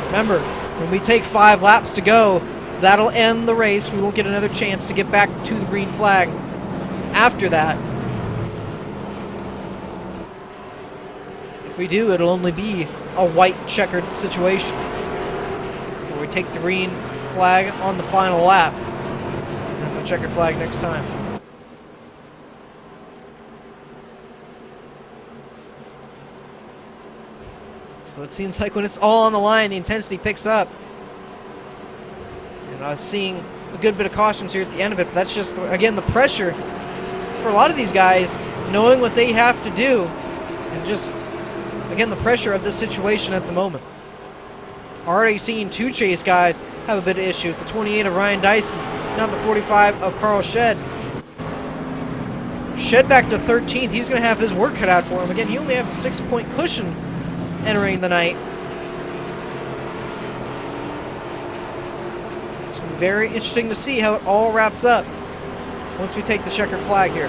Remember, when we take 5 laps to go, that'll end the race. We won't get another chance to get back to the green flag after that. If we do, it'll only be a white checkered situation. We take the green flag on the final lap and the checkered flag next time. So it seems like when it's all on the line, the intensity picks up. And I was seeing a good bit of cautions here at the end of it, but that's just, again, the pressure for a lot of these guys, knowing what they have to do, and just, again, the pressure of this situation at the moment. Already seen 2 chase guys have a bit of issue. The 28 of Ryan Dyson, now the 45 of Carl Shed. Shed back to 13th. He's going to have his work cut out for him. Again, he only has a 6-point cushion entering the night. It's going to be very interesting to see how it all wraps up once we take the checkered flag here.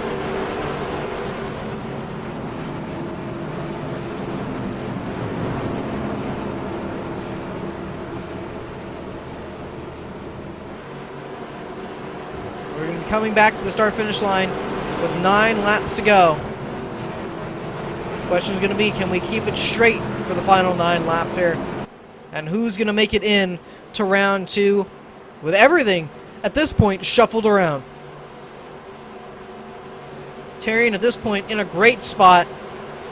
We're going to be coming back to the start-finish line with 9 laps to go. The question is going to be, can we keep it straight for the final 9 laps here? And who's going to make it in to round 2 with everything, at this point, shuffled around? Terrian, at this point, in a great spot.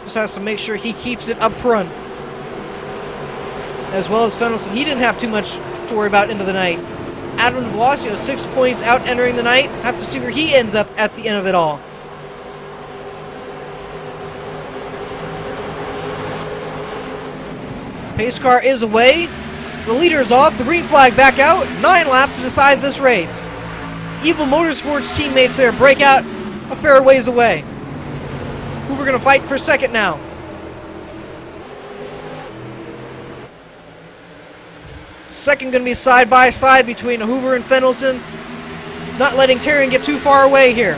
Just has to make sure he keeps it up front. As well as Fennelson. He didn't have too much to worry about into the night. Adam de Blasio, 6 points out entering the night. Have to see where he ends up at the end of it all. Pace car is away. The leader is off. The green flag back out. 9 laps to decide this race. Evil Motorsports teammates there break out a fair ways away. Hoover going to fight for second now. Second going to be side by side between Hoover and Fendelson. Not letting Tarian get too far away here.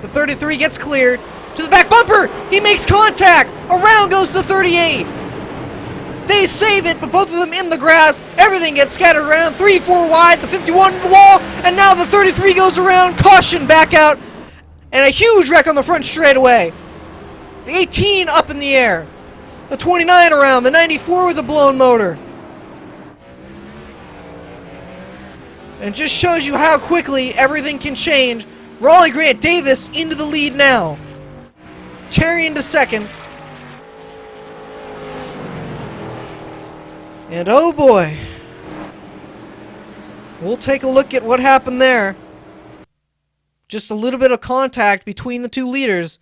The 33 gets cleared. To the back bumper! He makes contact! Around goes the 38! They save it, but both of them in the grass. Everything gets scattered around. 3-4 wide, the 51 to the wall, and now the 33 goes around. Caution back out, and a huge wreck on the front straightaway. The 18 up in the air. The 29 around, the 94 with a blown motor. And just shows you how quickly everything can change. Raleigh Grant Davis into the lead now. Tarian to second. And oh boy. We'll take a look at what happened there. Just a little bit of contact between the two leaders.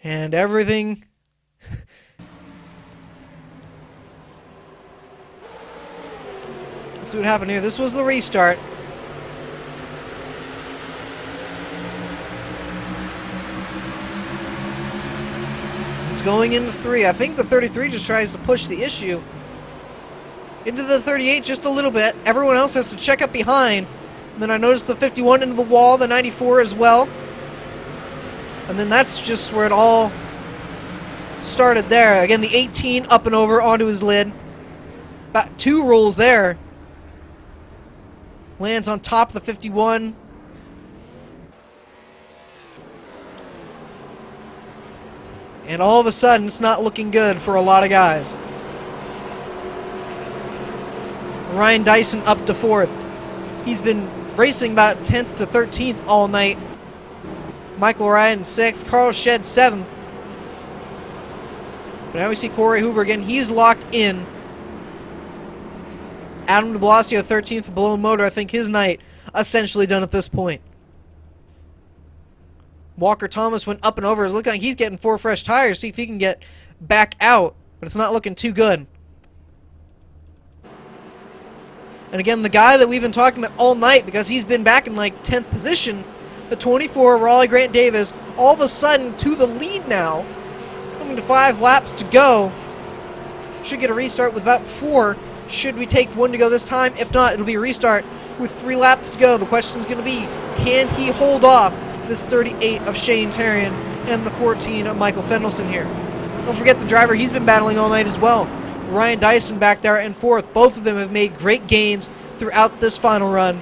And everything... Let's see what happened here. This was the restart. It's going into 3. I think the 33 just tries to push the issue into the 38 just a little bit. Everyone else has to check up behind. And then I noticed the 51 into the wall, the 94 as well. And then that's just where it all started there. Again, the 18 up and over onto his lid. About 2 rolls there. Lands on top of the 51. And all of a sudden, it's not looking good for a lot of guys. Ryan Dyson up to 4th. He's been racing about 10th to 13th all night. Michael Ryan 6th. Carl Shed 7th. But now we see Corey Hoover again. He's locked in. Adam de Blasio 13th, blown motor. I think his night essentially done at this point. Walker Thomas went up and over. It looked like he's getting 4 fresh tires. See if he can get back out. But it's not looking too good. And again, the guy that we've been talking about all night, because he's been back in like 10th position, the 24, Raleigh Grant Davis, all of a sudden to the lead now. Coming to 5 laps to go. Should get a restart with about 4. Should we take 1 to go this time? If not, it'll be a restart with 3 laps to go. The question's going to be, can he hold off this 38 of Shane Tarian and the 14 of Michael Fendelson here? Don't forget the driver he's been battling all night as well. Ryan Dyson back there in 4th. Both of them have made great gains throughout this final run.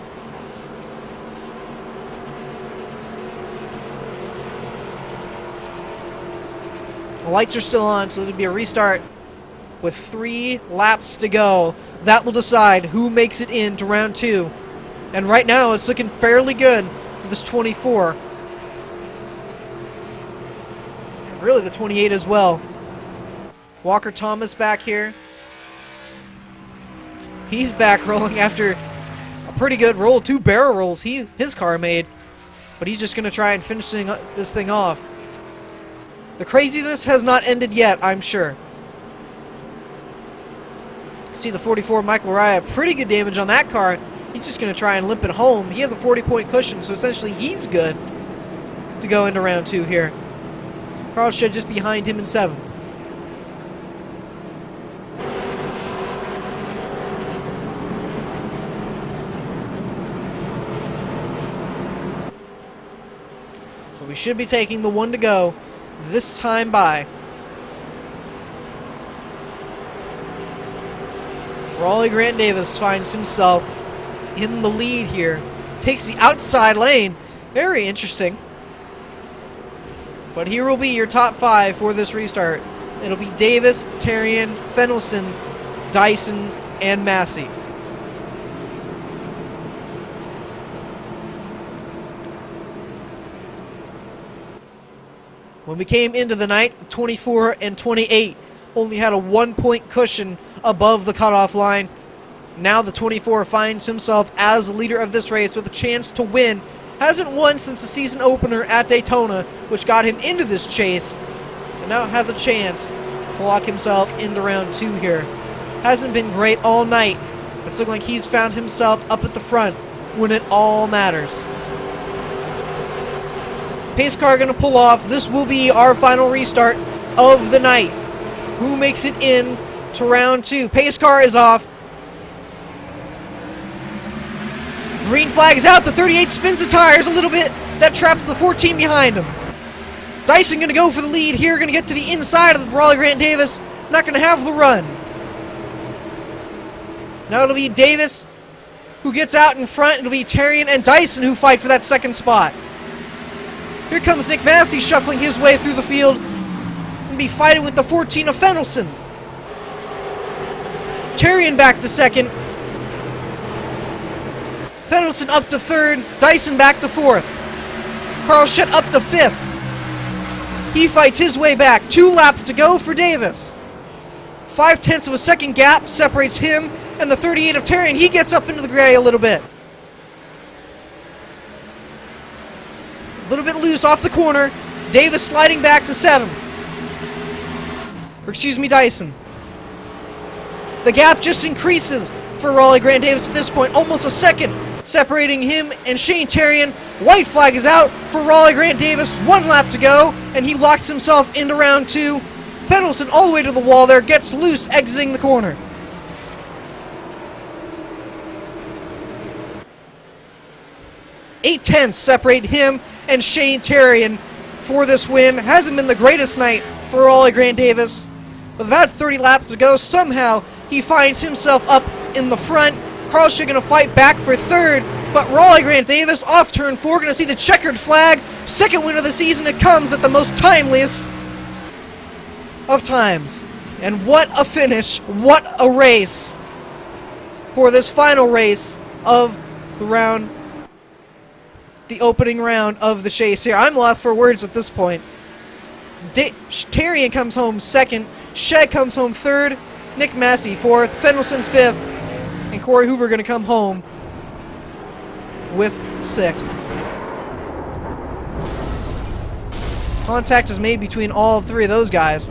The lights are still on, so it'll be a restart with 3 laps to go. That will decide who makes it into round 2. And right now, it's looking fairly good for this 24. And really the 28 as well. Walker Thomas back here. He's back rolling after a pretty good roll. 2 barrel rolls his car made. But he's just going to try and finish this thing off. The craziness has not ended yet, I'm sure. See the 44 Michael Raya, pretty good damage on that car. He's just going to try and limp it home. He has a 40-point cushion, so essentially he's good to go into round 2 here. Carl Shed just behind him in 7th. So we should be taking the 1 to go this time by. Raleigh Grant Davis finds himself in the lead here. Takes the outside lane. Very interesting. But here will be your top 5 for this restart. It'll be Davis, Tarian, Fendelson, Dyson, and Massey. When we came into the night, the 24 and 28 only had a 1-point cushion above the cutoff line. Now the 24 finds himself as the leader of this race with a chance to win. Hasn't won since the season opener at Daytona, which got him into this chase, and now has a chance to lock himself into round 2 here. Hasn't been great all night, but it's looking like he's found himself up at the front when it all matters. Pace car going to pull off. This will be our final restart of the night. Who makes it in to round 2? Pace car is off. Green flag is out. The 38 spins the tires a little bit. That traps the 14 behind him. Dyson going to go for the lead here. Going to get to the inside of Raleigh Grant Davis. Not going to have the run. Now it'll be Davis who gets out in front. It'll be Tarian and Dyson who fight for that second spot. Here comes Nick Massey shuffling his way through the field and be fighting with the 14 of Fendelson. Tarian back to second. Fendelson up to third. Dyson back to fourth. Carl Schett up to fifth. He fights his way back. 2 laps to go for Davis. 0.5 of a second gap separates him and the 38 of Tarian. He gets up into the gray a little bit. A little bit loose off the corner. Davis sliding back to 7th. Or excuse me, Dyson. The gap just increases for Raleigh Grant Davis at this point. Almost a second separating him and Shane Tarian. White flag is out for Raleigh Grant Davis. 1 lap to go, and he locks himself into round 2. Fendelson all the way to the wall there. Gets loose exiting the corner. Eight tenths separate him and Shane Tarian for this win. Hasn't been the greatest night for Raleigh Grant Davis. With about 30 laps to go, somehow he finds himself up in the front. Carl Schett going to fight back for third, but Raleigh Grant Davis off turn 4, going to see the checkered flag. Second win of the season. It comes at the most timeliest of times. And what a finish, what a race for this final race of the opening round of the chase here. I'm lost for words at this point. Tarian comes home second, Schett comes home third, Nick Massey fourth, Fendelson fifth, and Corey Hoover going to come home with sixth. Contact is made between all 3 of those guys.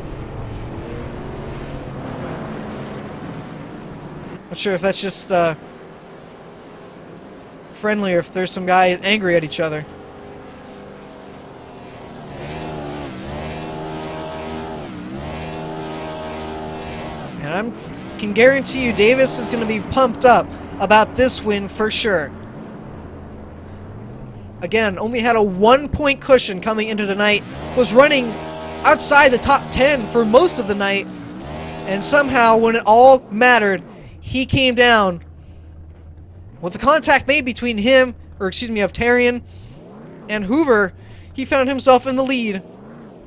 Not sure if that's just friendly or if there's some guys angry at each other. And I can guarantee you Davis is going to be pumped up about this win for sure. Again, only had a 1-point cushion coming into tonight. Was running outside the top 10 for most of the night. And somehow, when it all mattered, he came down. With the contact made between him, or excuse me, of Tarian and Hoover, he found himself in the lead.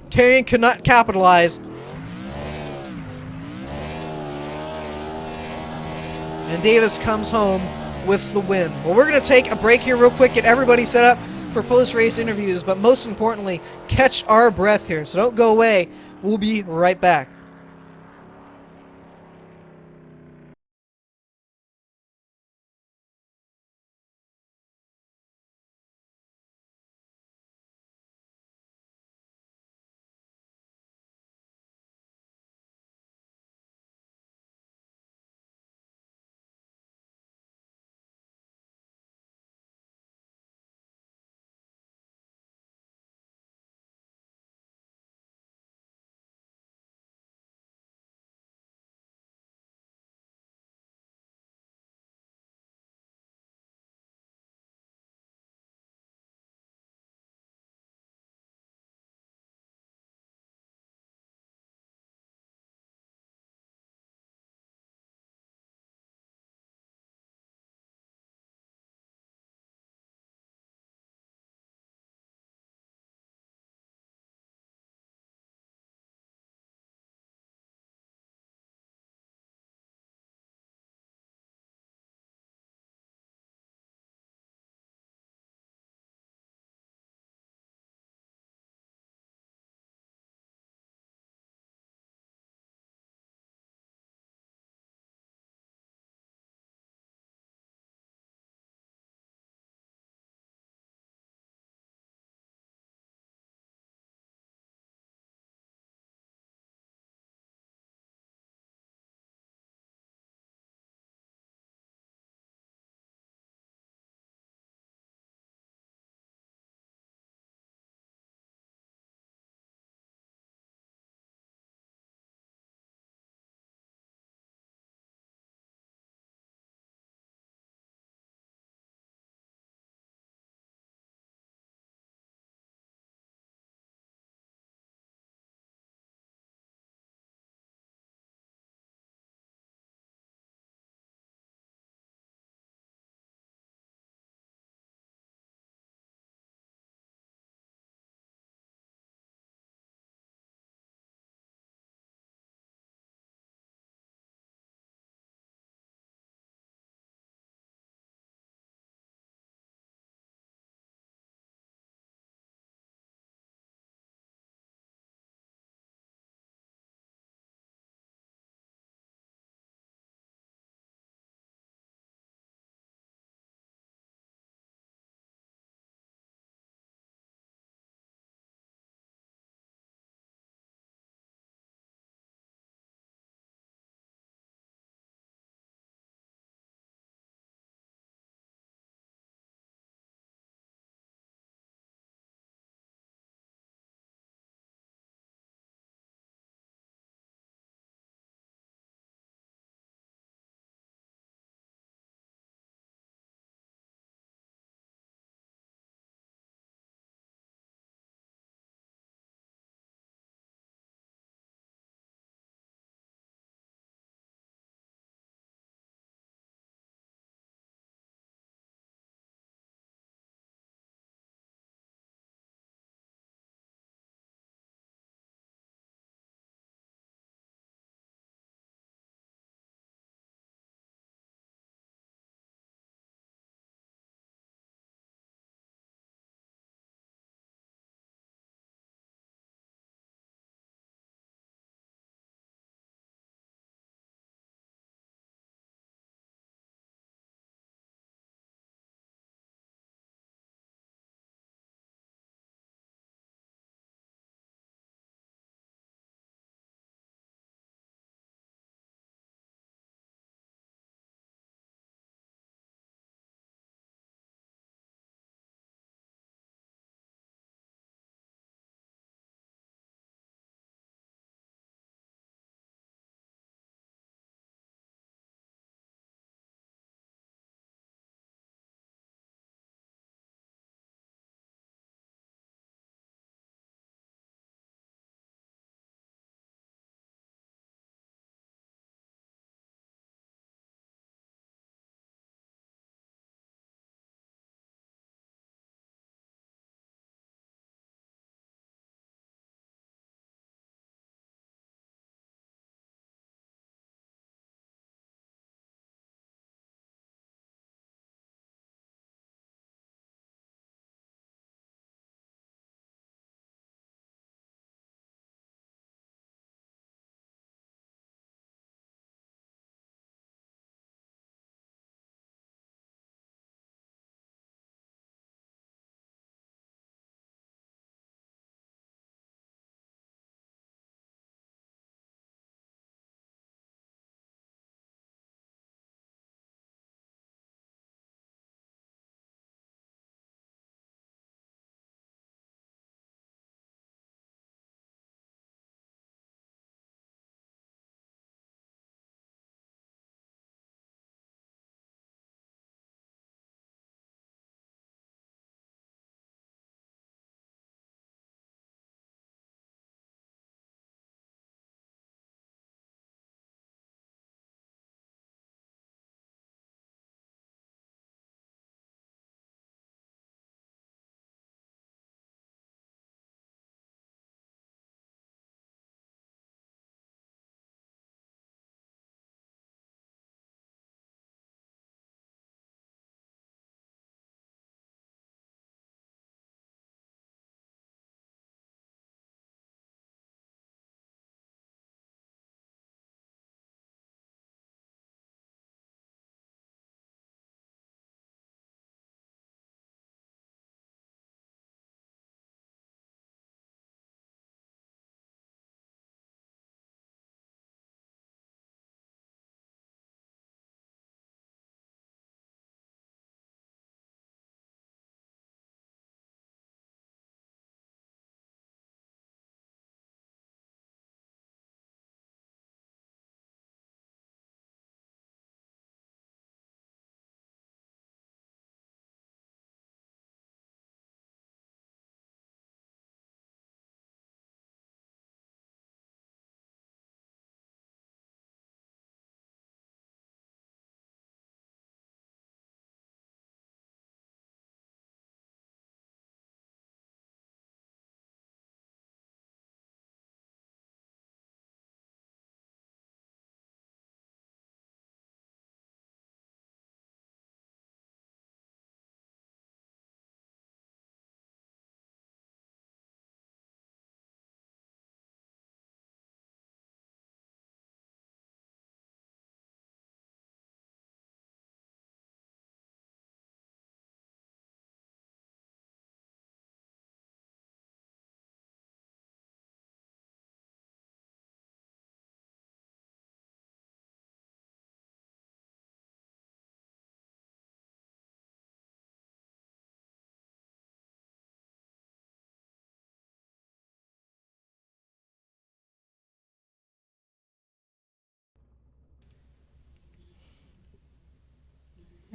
Tarian could not capitalize. And Davis comes home with the win. Well, we're going to take a break here real quick, get everybody set up for post-race interviews, but most importantly, catch our breath here. So don't go away. We'll be right back.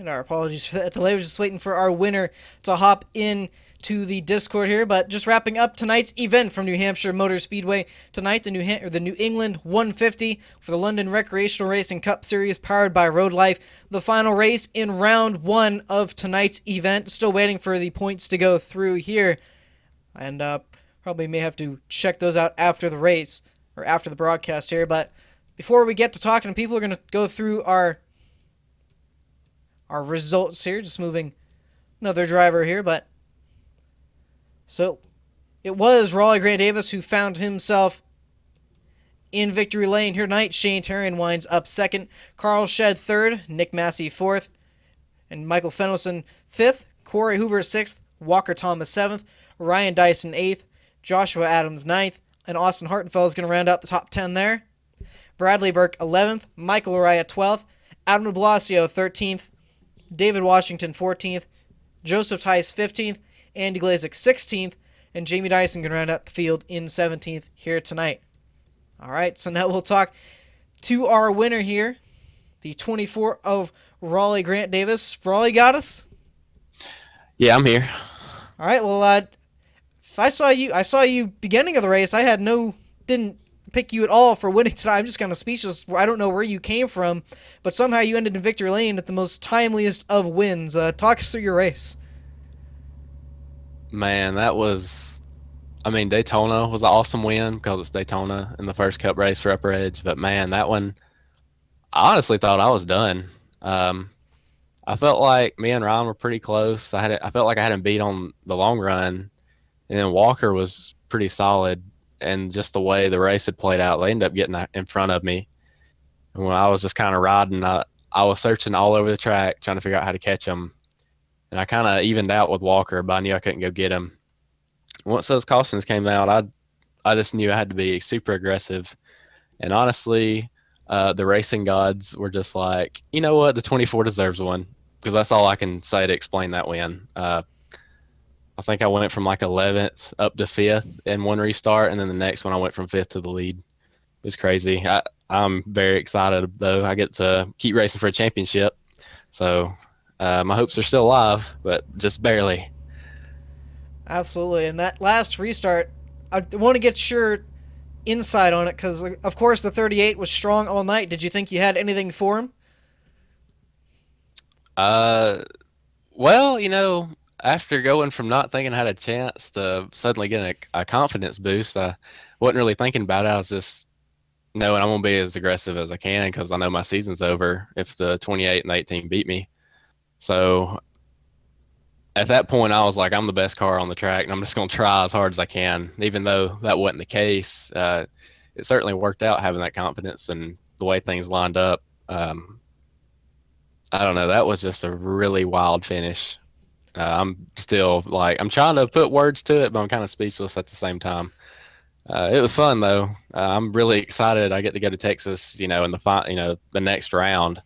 And our apologies for that delay. We're just waiting for our winner to hop in to the Discord here. But just wrapping up tonight's event from New Hampshire Motor Speedway. Tonight, the New England 150 for the London Recreational Racing Cup Series powered by Road Life. The final race in round one of tonight's event. Still waiting for the points to go through here. And probably may have to check those out after the race or after the broadcast here. But before we get to talking to people, we're going to go through our results here. Just moving another driver here, but so it was Raleigh Grant Davis who found himself in victory lane here tonight. Shane Terrian winds up second, Carl Shedd third, Nick Massey fourth, and Michael Fenelson fifth, Corey Hoover sixth, Walker Thomas seventh, Ryan Dyson eighth, Joshua Adams ninth, and Austin Hartenfeld is going to round out the top 10 there. Bradley Burke 11th, Michael Araya 12th, Adam Blasio 13th, David Washington 14th, Joseph Tice 15th, Andy Glazik 16th, and Jamie Dyson can round out the field in 17th here tonight. All right, so now we'll talk to our winner here, the 24 of Raleigh Grant Davis. Raleigh, got us?
Yeah, I'm here.
All right, well, if I saw you beginning of the race. Didn't pick you at all for winning tonight. I'm just kind of speechless. I don't know where you came from, but somehow you ended in victory lane at the most timeliest of wins. Talk us through your race.
Man, Daytona was an awesome win because it's Daytona in the first Cup race for UpperEdge. But man, that one, I honestly thought I was done. I felt like me and Ryan were pretty close. I felt like I had him beat on the long run, and then Walker was pretty solid. And just the way the race had played out, they ended up getting in front of me. And when I was just kind of riding, I was searching all over the track trying to figure out how to catch him. And I kind of evened out with Walker, but I knew I couldn't go get him. Once those cautions came out, I just knew I had to be super aggressive. And honestly, the racing gods were just like, you know what, the 24 deserves one, because that's all I can say to explain that win. I think I went from like 11th up to 5th in one restart, and then the next one I went from 5th to the lead. It was crazy. I'm very excited, though. I get to keep racing for a championship. So my hopes are still alive, but just barely.
Absolutely. And that last restart, I want to get your insight on it because, of course, the 38 was strong all night. Did you think you had anything for him?
Well, after going from not thinking I had a chance to suddenly getting a confidence boost, I wasn't really thinking about it. I was just knowing I'm going to be as aggressive as I can because I know my season's over if the 28 and 18 beat me. So at that point, I was like, I'm the best car on the track, and I'm just going to try as hard as I can. Even though that wasn't the case, it certainly worked out having that confidence and the way things lined up. I don't know. That was just a really wild finish. I'm still I'm trying to put words to it, but I'm kind of speechless at the same time. It was fun though. I'm really excited. I get to go to Texas, in the the next round,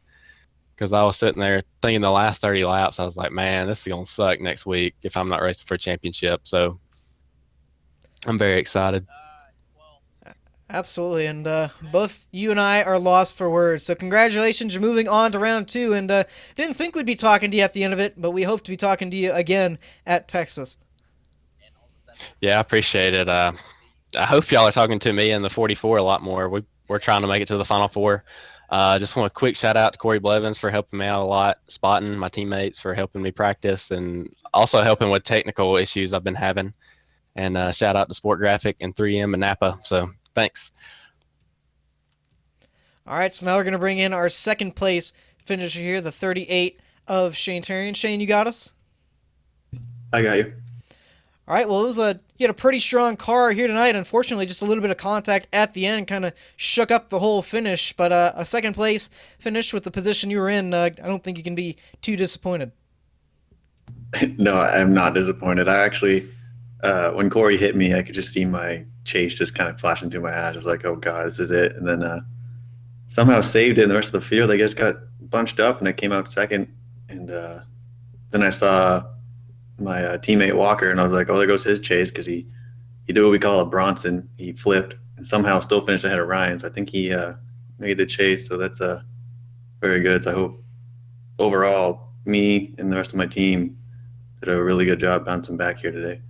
because I was sitting there thinking the last 30 laps, I was like, man, this is gonna suck next week if I'm not racing for a championship. So I'm very excited.
Absolutely, and both you and I are lost for words. So congratulations, you're moving on to round two, and didn't think we'd be talking to you at the end of it, but we hope to be talking to you again at Texas.
Yeah, I appreciate it. I hope y'all are talking to me in the 44 a lot more. We're trying to make it to the Final Four. Just want a quick shout out to Corey Blevins for helping me out a lot, spotting my teammates for helping me practice, and also helping with technical issues I've been having. And shout out to Sport Graphic and 3M and Napa. So thanks.
All right, so now we're going to bring in our second place finisher here, the 38 of Shane Terrian. Shane, you got us?
I got you.
All right, well, you had a pretty strong car here tonight. Unfortunately, just a little bit of contact at the end kind of shook up the whole finish. But a second place finish with the position you were in, I don't think you can be too disappointed.
No, I'm not disappointed. I actually, when Corey hit me, I could just see my chase just kind of flashing through my eyes. I was like, oh, God, this is it. And then somehow saved it, and the rest of the field, I guess, got bunched up, and I came out second. And then I saw my teammate Walker, and I was like, oh, there goes his chase, because he did what we call a Bronson. He flipped and somehow still finished ahead of Ryan. So I think he made the chase. So that's very good. So I hope overall me and the rest of my team did a really good job bouncing back here today.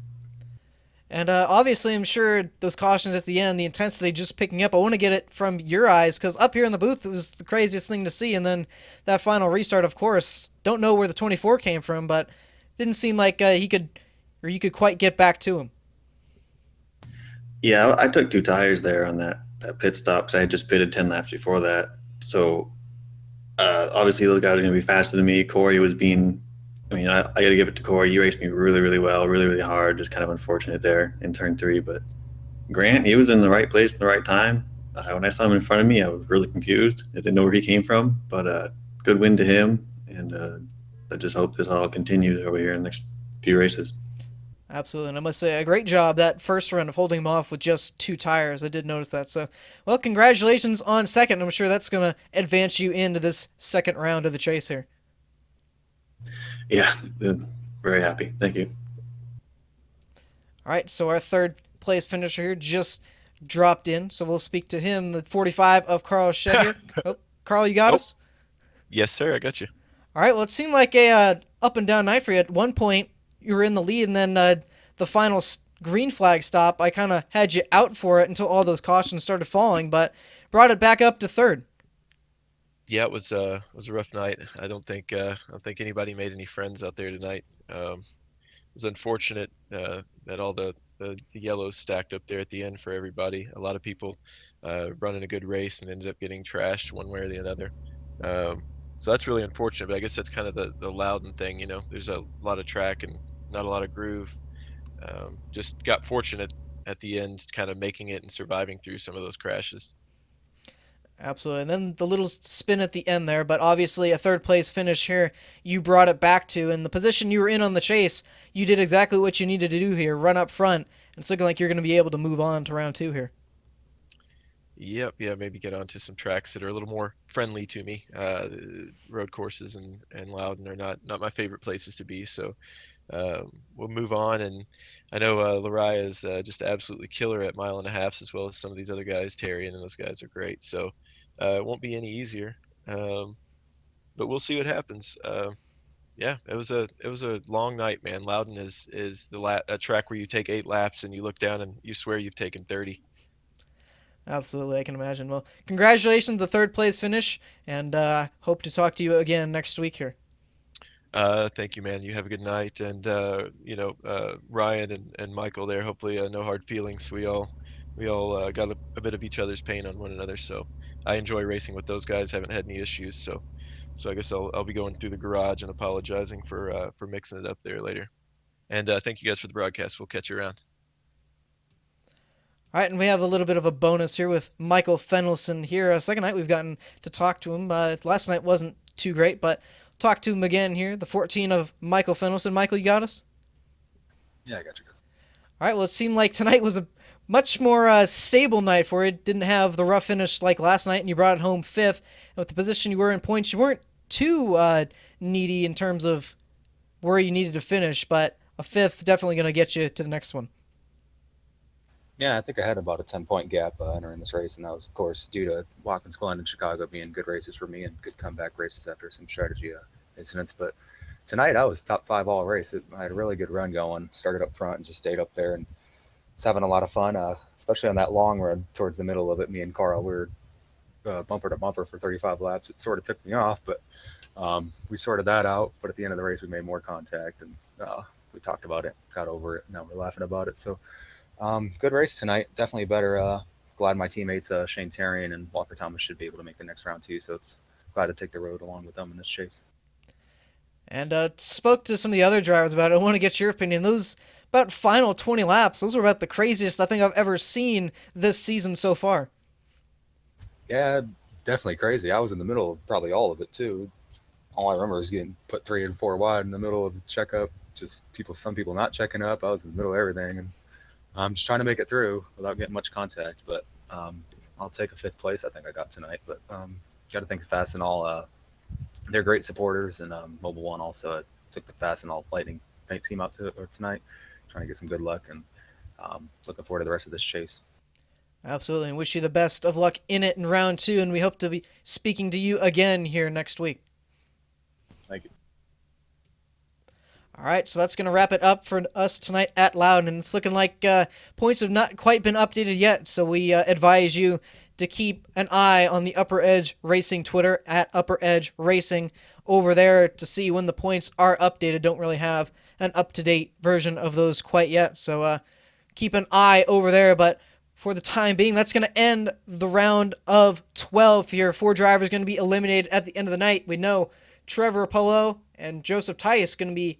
And obviously, I'm sure those cautions at the end, the intensity just picking up. I want to get it from your eyes because up here in the booth, it was the craziest thing to see. And then that final restart, of course, don't know where the 24 came from, but didn't seem like he could, or you could quite get back to him.
Yeah, I took 2 tires there on that pit stop because I had just pitted 10 laps before that. So obviously those guys are going to be faster than me. Corey was being, I mean, I got to give it to Corey. You raced me really, really well, really, really hard. Just kind of unfortunate there in turn 3. But Grant, he was in the right place at the right time. When I saw him in front of me, I was really confused. I didn't know where he came from. But good win to him. And I just hope this all continues over here in the next few races.
Absolutely. And I must say, a great job that first run of holding him off with just 2 tires. I did notice that. So, well, congratulations on second. I'm sure that's going to advance you into this second round of the chase here.
Yeah, very happy. Thank you.
All right, so our third place finisher here just dropped in. So we'll speak to him, the 45 of Carl Shed here. Oh, Carl, you got us?
Yes, sir. I got you.
All right, well, it seemed like a up and down night for you. At one point, you were in the lead, and then the final green flag stop, I kind of had you out for it until all those cautions started falling, but brought it back up to third.
Yeah, it was a rough night. I don't think anybody made any friends out there tonight. It was unfortunate that all the yellows stacked up there at the end for everybody. A lot of people running a good race and ended up getting trashed one way or the other. So that's really unfortunate. But I guess that's kind of the Loudon thing. You know, there's a lot of track and not a lot of groove. Just got fortunate at the end, kind of making it and surviving through some of those crashes.
Absolutely. And then the little spin at the end there, but obviously a third place finish here you brought it back to. And the position you were in on the chase, you did exactly what you needed to do here, run up front. And it's looking like you're going to be able to move on to round 2 here.
Yep, yeah, maybe get onto some tracks that are a little more friendly to me. Road courses and Loudon are not my favorite places to be, so we'll move on. And I know Lariah is just absolutely killer at 1.5 miles, as well as some of these other guys. Terry and those guys are great, so it won't be any easier. But we'll see what happens. Yeah, it was a long night, man. Loudon is a track where you take 8 laps and you look down and you swear you've taken 30.
Absolutely, I can imagine. Well, congratulations, the third place finish, and hope to talk to you again next week here.
Thank you, man. You have a good night, and Ryan and Michael there. Hopefully, no hard feelings. We all got a bit of each other's pain on one another. So I enjoy racing with those guys. Haven't had any issues. So I guess I'll be going through the garage and apologizing for mixing it up there later. And thank you guys for the broadcast. We'll catch you around.
All right, and we have a little bit of a bonus here with Michael Fenelson here. Second night we've gotten to talk to him. Last night wasn't too great, but talk to him again here. The 14 of Michael Fenelson. Michael, you got us?
Yeah, I got you guys.
All right, well, it seemed like tonight was a much more stable night for you. Didn't have the rough finish like last night, and you brought it home 5th. And with the position you were in points, you weren't too needy in terms of where you needed to finish, but a 5th definitely going to get you to the next one.
Yeah, I think I had about a 10-point gap entering this race, and that was, of course, due to Watkins Glen and Chicago being good races for me and good comeback races after some strategy incidents. But tonight I was top 5 all race. I had a really good run going, started up front and just stayed up there and was having a lot of fun, especially on that long run towards the middle of it. Me and Carl, we were bumper to bumper for 35 laps. It sort of took me off, but we sorted that out. But at the end of the race, we made more contact, and we talked about it, got over it. Now we're laughing about it. So good race tonight. Definitely better. Glad my teammates Shane Tarian and Walker Thomas should be able to make the next round too. So it's glad to take the road along with them in this chase.
And spoke to some of the other drivers about it. I want to get your opinion. Those about final 20 laps, those were about the craziest I think I've ever seen this season so far.
Yeah, definitely crazy. I was in the middle of probably all of it too. All I remember is getting put 3 and 4 wide in the middle of the checkup. Just some people not checking up. I was in the middle of everything, and I'm just trying to make it through without getting much contact. But I'll take a 5th place. I think I got tonight. But got to thank Fast and All. They're great supporters, and Mobile One also. I took the Fast and All Lightning paint scheme out tonight, trying to get some good luck, and looking forward to the rest of this chase.
Absolutely, and wish you the best of luck in it in round 2, and we hope to be speaking to you again here next week.
Thank you.
All right, so that's going to wrap it up for us tonight at Loudon. And it's looking like points have not quite been updated yet, so we advise you to keep an eye on the Upper Edge Racing Twitter at UpperEdge Racing over there to see when the points are updated. Don't really have an up-to-date version of those quite yet, so keep an eye over there. But for the time being, that's going to end the round of 12 here. 4 drivers going to be eliminated at the end of the night. We know Trevor Apollo and Joseph Tice going to be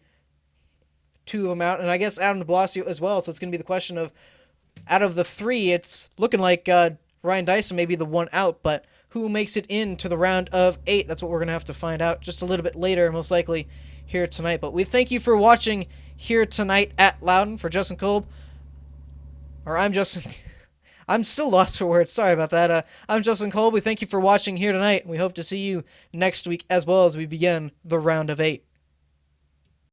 2 of them out, and I guess Adam de Blasio as well. So it's going to be the question of, out of the 3, it's looking like Ryan Dyson may be the one out, but who makes it into the round of 8? That's what we're going to have to find out just a little bit later, most likely here tonight. But we thank you for watching here tonight at Loudon. For Justin Kolb, or I'm Justin... I'm still lost for words. Sorry about that. I'm Justin Kolb. We thank you for watching here tonight. We hope to see you next week as well as we begin the round of 8.